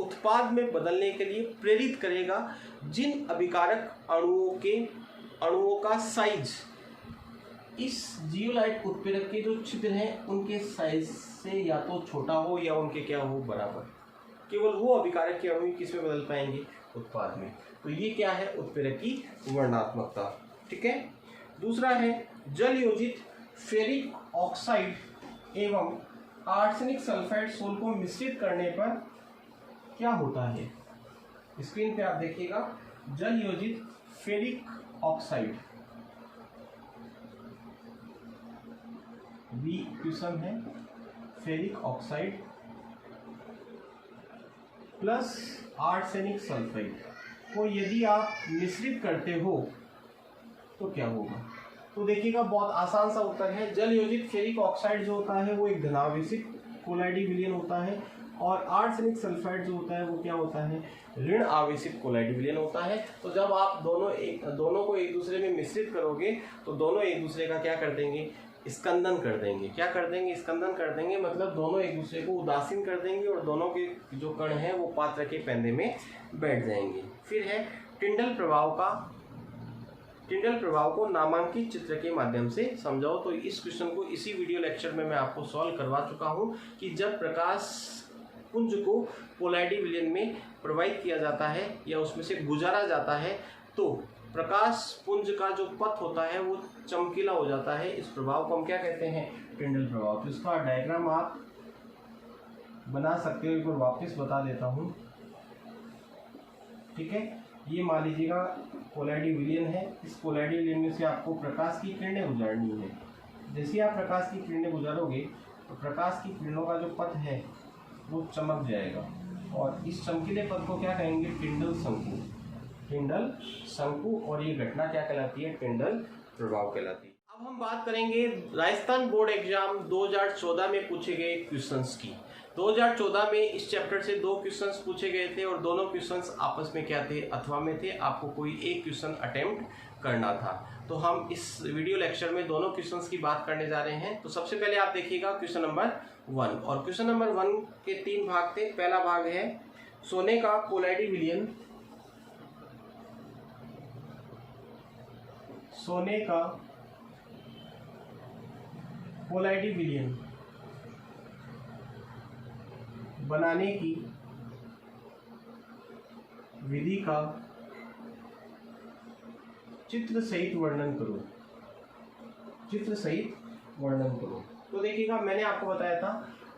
उत्पाद में बदलने के लिए प्रेरित करेगा जिन अभिकारक अणुओं का साइज इस जियोलाइट उत्प्रेरक के जो छिद्र हैं उनके साइज से या तो छोटा हो या उनके क्या हो, बराबर। केवल वो अभिकारक के अणु किस में बदल पाएंगे, उत्पाद में। तो ये क्या है, उत्प्रेरक की वर्णनात्मकता। ठीक है। दूसरा है जल योजित फेरिक ऑक्साइड एवं आर्सेनिक सल्फाइड सोल को मिश्रित करने पर क्या होता है। स्क्रीन पे आप देखिएगा जल योजित फेरिक ऑक्साइड, बी क्वेश्चन है, ferric oxide plus arsenic sulphide को यदि आप मिश्रित करते हो तो क्या होगा। तो देखिएगा बहुत आसान सा उत्तर है। जल योजित फेरिक ऑक्साइड जो होता है वो एक धनावेशित कोलाइडी विलयन होता है, और आर्सेनिक सल्फाइड जो होता है वो क्या होता है, ऋण आवेशित कोलाइडी विलयन होता है। तो जब आप दोनों को एक दूसरे में मिश्रित करोगे तो दोनों एक दूसरे का क्या कर देंगे, स्कंदन कर देंगे। क्या कर देंगे, स्कंदन कर देंगे, मतलब दोनों एक दूसरे को उदासीन कर देंगे और दोनों के जो कण हैं वो पात्र के पैंदे में बैठ जाएंगे। फिर है टिंडल प्रभाव को नामांकित चित्र के माध्यम से समझाओ। तो इस क्वेश्चन को इसी वीडियो लेक्चर में मैं आपको सॉल्व करवा चुका हूं कि जब प्रकाश पुंज को पोलैरिटी विलयन में प्रवाहित किया जाता है या उसमें से गुजारा जाता है तो प्रकाश पुंज का जो पथ होता है वो चमकीला हो जाता है। इस प्रभाव को हम क्या कहते हैं, टिंडल प्रभाव। तो इसका डायग्राम आप बना सकते हो, एक बार वापस बता देता हूँ। ठीक है, ये मान लीजिएगा पोलैरिटी विलयन है। इस पोलैरिटी विलयन में से आपको प्रकाश की किरणें गुजारनी है। जैसे ही आप प्रकाश की किरणें गुजारोगे तो प्रकाश की किरणों का जो पथ है वो चमक जाएगा, और इस चमकीले पथ को क्या कहेंगे, टिंडल शंकु। टिंडल शंकु, और ये घटना क्या कहलाती है, टिंडल प्रभाव कहलाती है। अब हम बात करेंगे राजस्थान बोर्ड एग्जाम 2014 में पूछे गए क्वेश्चंस की। 2014 में इस चैप्टर से 2 क्वेश्चंस पूछे गए थे और दोनों क्वेश्चंस आपस में क्या थे, अथवा में थे। आपको कोई एक क्वेश्चन अटेम्प्ट करना था। तो हम इस वीडियो लेक्चर में दोनों क्वेश्चंस की बात करने जा रहे हैं। तो सबसे पहले आप देखिएगा क्वेश्चन नंबर 1, और क्वेश्चन नंबर 1 के 3 भाग थे। पहला भाग है सोने का पोलैरिटी विलयन, सोने का पोलैरिटी विलयन बनाने की विधि का चित्र सहित वर्णन करो। चित्र सहित वर्णन करो। तो देखिएगा मैंने आपको बताया था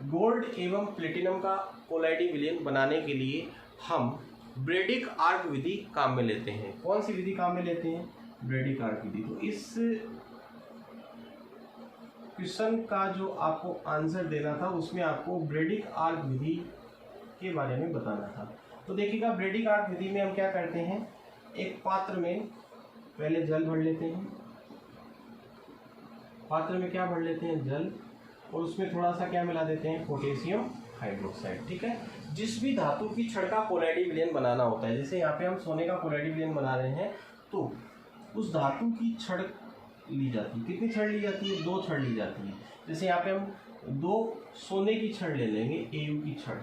गोल्ड एवं प्लेटिनम का पोलैरिटी विलयन बनाने के लिए हम ब्रेडिक आर्क विधि काम में लेते हैं। कौन सी विधि काम में लेते हैं, ब्रेडिक आर्क विधि। तो इस क्वेश्चन का जो आपको आंसर देना था उसमें आपको ब्रेडिक आर्क विधि के बारे में बताना था। तो देखिएगा ब्रेडिक आर्क विधि में हम क्या करते हैं, एक पात्र में पहले जल भर लेते हैं। पात्र में क्या भर लेते हैं, जल, और उसमें थोड़ा सा क्या मिला देते हैं, पोटेशियम हाइड्रोक्साइड। ठीक है, जिस भी धातु की छड़ का कोलाइडी विलयन बनाना होता है, जैसे यहाँ पे हम सोने का कोलाइडी विलयन बना रहे हैं, तो उस धातु की छड़ ली जाती है। कितनी छड़ ली जाती है? 2 छड़ ली जाती है। जैसे यहाँ पे हम 2 सोने की छड़ ले लेंगे, Au की छड़।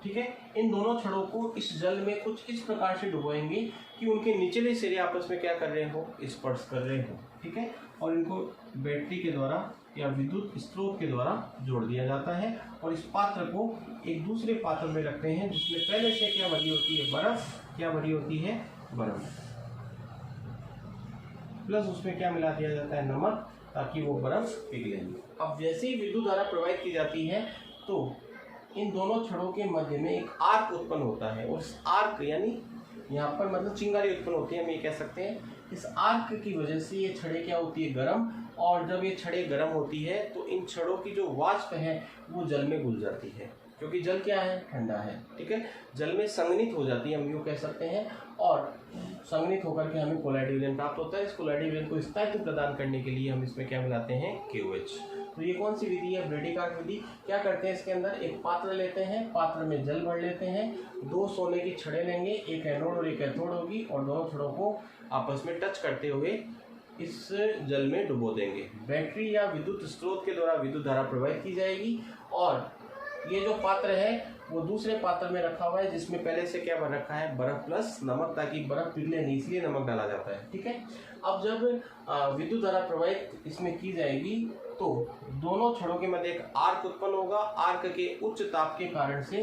ठीक है, इन दोनों छड़ों को इस जल में कुछ इस प्रकार से डुबोएंगे कि उनके निचले सिरे आपस में क्या कर रहे हो? स्पर्श कर रहे हो। ठीक है, और इनको बैटरी के द्वारा या विद्युत स्रोत के द्वारा जोड़ दिया जाता है और इस पात्र को एक दूसरे पात्र में रखते हैं जिसमें पहले से क्या भरी होती है? बर्फ। क्या भरी होती है? बर्फ। प्लस उसमें क्या मिला दिया जाता है? नमक, ताकि वो बर्फ पिघले। अब जैसे ही विद्युत धारा प्रवाहित की जाती है तो इन दोनों छड़ों के मध्य में एक आर्क उत्पन्न होता है और इस आर्क यानी यहाँ पर मतलब चिंगारी उत्पन्न होती है, हम ये कह सकते हैं। इस आर्क की वजह से ये छड़ें क्या होती है? गर्म, और जब ये छड़ें गर्म होती है तो इन छड़ों की जो वाष्प है वो जल में घुल जाती है, क्योंकि जल क्या है? ठंडा है। ठीक है, जल में संघनित हो जाती है, हम यूँ कह सकते हैं, और संघनित होकर के हमें कोलाइडी विलयन प्राप्त होता है। इस कोलाइडी विलयन को स्थायित्व प्रदान करने के लिए हम इसमें क्या मिलाते हैं? KOH। तो ये कौन सी विधि है? ब्रेडिकार्ड विधि। क्या करते हैं? इसके अंदर एक पात्र लेते हैं, पात्र में जल भर लेते हैं, 2 सोने की छड़ें लेंगे, एक एनोड और एक कैथोड होगी, और दोनों छड़ों को आपस में टच करते हुए इस जल में डुबो देंगे। बैटरी या विद्युत स्रोत के द्वारा विद्युत धारा प्रवाहित की जाएगी और ये जो पात्र है वो दूसरे पात्र में रखा हुआ है जिसमें पहले से क्या बन रखा है? बर्फ प्लस नमक, ताकि बर्फ पिघले नहीं, इसलिए नमक डाला जाता है। ठीक है, अब जब विद्युत धारा प्रवाहित इसमें की जाएगी तो दोनों छड़ों के मध्य एक आर्क उत्पन्न होगा। आर्क के उच्च ताप के कारण से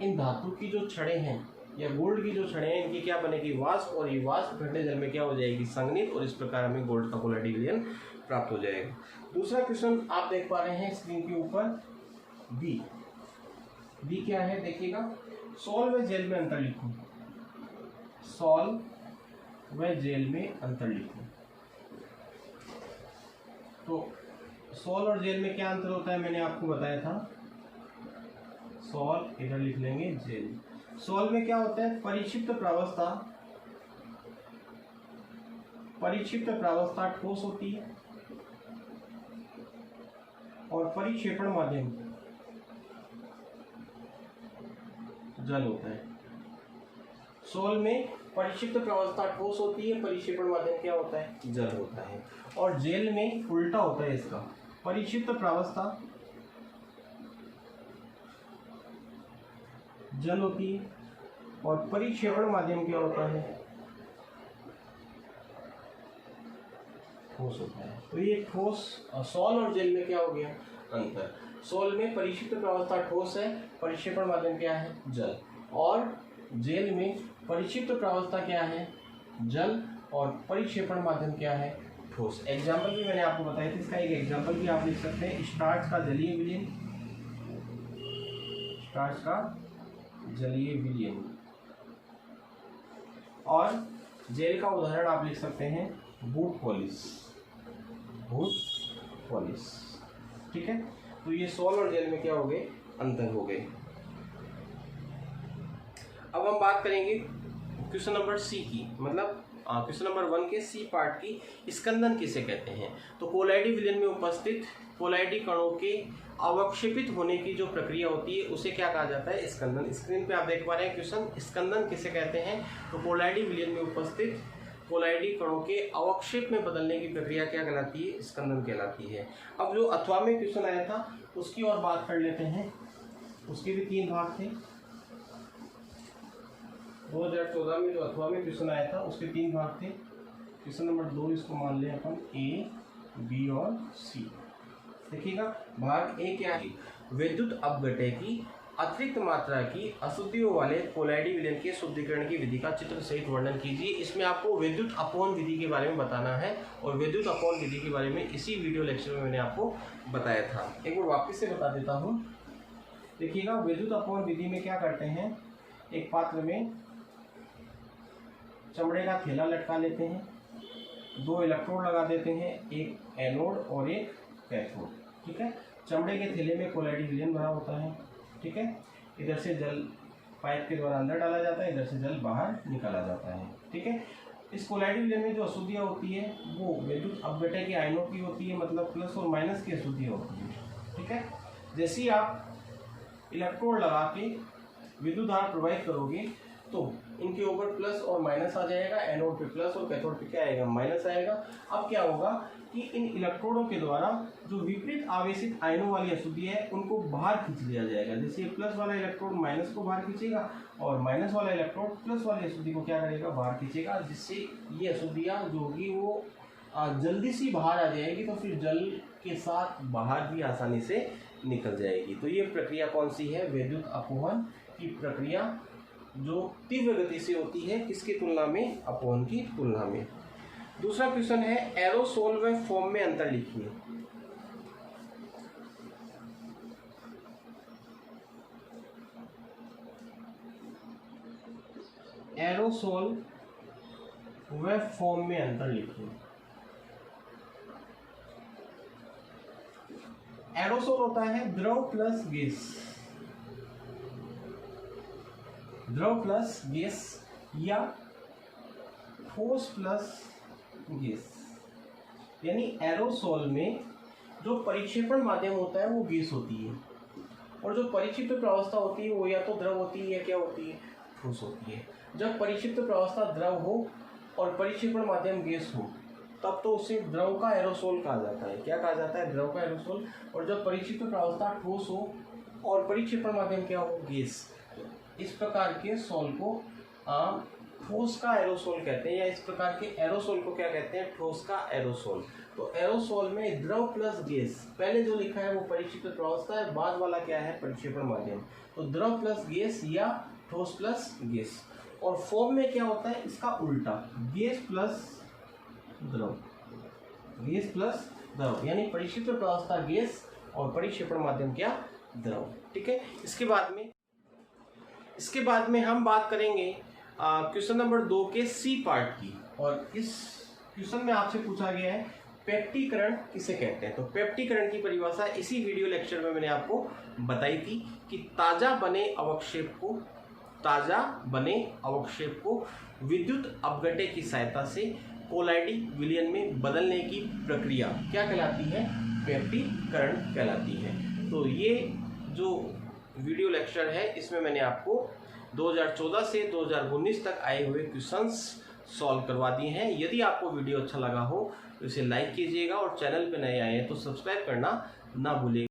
इन धातु की जो छड़ें हैं या गोल्ड की जो छड़ें हैं, इनकी क्या बनेगी? वाष्प, और ये वाष्प ठंडे जल में क्या हो जाएगी? संघनित, और इस प्रकार हमें गोल्ड का कोलाइडी विलयन प्राप्त हो जाएगा। दूसरा क्वेश्चन आप देख पा रहे हैं स्क्रीन के ऊपर, बी क्या है? देखिएगा, सॉल्व व जेल में अंतर लिखो। सॉल्व व जेल में अंतर लिखो। तो सॉल्व और जेल में क्या अंतर होता है? मैंने आपको बताया था। सॉल्व इधर लिख लेंगे, जेल। सॉल्व में क्या होता है? परिक्षिप्त प्रावस्था, परिक्षिप्त प्रावस्था ठोस होती है और परिक्षेपण माध्यम जल होता है। सोल में परिक्षिप्त प्रावस्था ठोस होती है, परिक्षेपण माध्यम क्या होता है? जल होता है। और जेल में उल्टा होता है इसका, परिक्षिप्त प्रावस्था जल होती है और परिक्षेपण माध्यम क्या होता है? ठोस होता है। तो ये ठोस, सोल और जेल में क्या हो गया? अंतर। सोल में परिक्षिप्त प्रावस्था ठोस है, परिक्षेपण माध्यम क्या है? जल। और जेल में परिक्षिप्त प्रावस्था क्या है? जल, और परिक्षेपण माध्यम क्या है? ठोस। एग्जाम्पल भी मैंने आपको बताया था, इसका एक एग्जाम्पल भी आप लिख सकते हैं। स्टार्च का जलीय विलयन, स्टार्च का जलीय विलयन। और जेल का उदाहरण आप लिख सकते हैं बूट पॉलिश, बूट पॉलिश। ठीक है, तो ये सोल और जेल में क्या हो गए? अंतर हो गए। अब हम बात करेंगे क्वेश्चन नंबर सी की, मतलब क्वेश्चन नंबर 1 के सी पार्ट की। स्कंदन किसे कहते हैं? तो कोलाइडी विलयन में उपस्थित कोलाइडी कणों के अवक्षेपित होने की जो प्रक्रिया होती है उसे क्या कहा जाता है? स्कंदन। स्क्रीन पे आप देख पा रहे हैं क्वेश्चन, स्कंदन किसे कहते हैं? तो कोलाइडी विलयन में उपस्थित कोलाइडी कणों के अवक्षेप में बदलने की प्रक्रिया क्या कहलाती है? स्कंदन कहलाती है। अब जो अथवा में क्वेश्चन आया था उसकी और बात कर लेते हैं। उसके भी 3 भाग थे। 2014 में जो अथवा में क्वेश्चन आया था उसके 3 भाग थे। क्वेश्चन नंबर 2 इसको मान लें अपन, ए, बी और सी। देखिएगा, भाग ए क्या है? विद्युत अपघट्य की अतिरिक्त मात्रा की अशुद्धियों वाले कोलाइडी विलयन के शुद्धिकरण की विधि का चित्र सहित वर्णन कीजिए। इसमें आपको विद्युत अपवहन विधि के बारे में बताना है और विद्युत अपवहन विधि के बारे में इसी वीडियो लेक्चर में मैंने आपको बताया था। एक बार वापस से बता देता हूँ। देखिएगा, विद्युत अपवहन विधि में क्या करते हैं? एक पात्र में चमड़े का थैला लटका लेते हैं, 2 इलेक्ट्रोड लगा देते हैं, एक एनोड और एक कैथोड। ठीक है, चमड़े के थैले में कोलाइडी विलयन भरा होता है। ठीक है, इधर से जल पाइप के द्वारा अंदर डाला जाता है, इधर से जल बाहर निकाला जाता है। ठीक है, इस कोलाइडी विलयन में जो अशुद्धियाँ होती है वो विद्युत अपघट्य के आयनों की होती है, मतलब प्लस और माइनस की अशुद्धियाँ होती है। ठीक है, जैसे ही आप इलेक्ट्रोड लगा के विद्युत धारा प्रवाहित करोगे तो इनके ऊपर प्लस और माइनस आ जाएगा, एनोड पे प्लस और कैथोड पे क्या आएगा, माइनस आएगा। अब क्या होगा कि इन इलेक्ट्रोडों के द्वारा जो विपरीत आवेशित आयनों वाली अशुद्धि है उनको बाहर खींच लिया जाएगा। जैसे प्लस वाला इलेक्ट्रोड माइनस को बाहर खींचेगा और माइनस वाला इलेक्ट्रोड प्लस वाली अशुद्धि को क्या करेगा, बाहर खींचेगा, जिससे ये अशुद्धियाँ जो होगी वो जल्दी सी बाहर आ जाएगी, तो फिर जल के साथ बाहर भी आसानी से निकल जाएगी। तो ये प्रक्रिया कौन सी है, विद्युत अपवहन की प्रक्रिया, जो तीव्र गति से होती है, किसकी तुलना में, अपवहन की तुलना में। दूसरा क्वेश्चन है एरोसोल व फोम में अंतर लिखिए। एरोसोल व फोम में अंतर लिखिए। एरोसोल होता है द्रव प्लस गैस, द्रव प्लस गैस या ठोस प्लस गैस। यानी एरोसोल में जो परिक्षेपण माध्यम होता है वो गैस होती है और जो परिक्षिप्त प्रावस्था होती है वो या तो द्रव होती है या क्या होती है, ठोस होती है। जब परिक्षिप्त प्रावस्था द्रव हो और परिक्षेपण माध्यम गैस हो तब तो उसे द्रव का एरोसोल कहा जाता है। क्या कहा जाता है, द्रव का एरोसोल। और जब परिक्षिप्त प्रावस्था ठोस हो और परिक्षेपण माध्यम क्या हो, गैस, इस प्रकार के सोल को ठोस का एरोसोल कहते हैं, या इस प्रकार के एरोसोल को क्या कहते हैं, ठोस का एरोसोल। तो एरोसोल में द्रव प्लस गैस, पहले जो लिखा है वो परिक्षिप्त प्रावस्था है, बाद वाला क्या है, परिक्षेपण माध्यम। तो द्रव प्लस गैस या ठोस प्लस गैस। और फोम में क्या होता है, इसका उल्टा, गैस प्लस द्रव, गैस प्लस द्रव, यानी परिक्षिप्त प्रावस्था गैस और परिक्षेपण माध्यम क्या, द्रव। ठीक है। इसके बाद में हम बात करेंगे क्वेश्चन नंबर 2 के सी पार्ट की। और इस क्वेश्चन में आपसे पूछा गया है पेप्टीकरण किसे कहते हैं। तो पेप्टीकरण की परिभाषा इसी वीडियो लेक्चर में मैंने आपको बताई थी कि ताजा बने अवक्षेप को विद्युत अपघट्य की सहायता से कोलाइडिक विलयन में बदलने की प्रक्रिया क्या कहलाती है, पेप्टीकरण कहलाती है। तो ये जो वीडियो लेक्चर है इसमें मैंने आपको 2014 से 2019 तक आए हुए क्वेश्चंस सॉल्व करवा दिए हैं। यदि आपको वीडियो अच्छा लगा हो तो इसे लाइक कीजिएगा और चैनल पे नए आए हैं तो सब्सक्राइब करना ना भूलिएगा।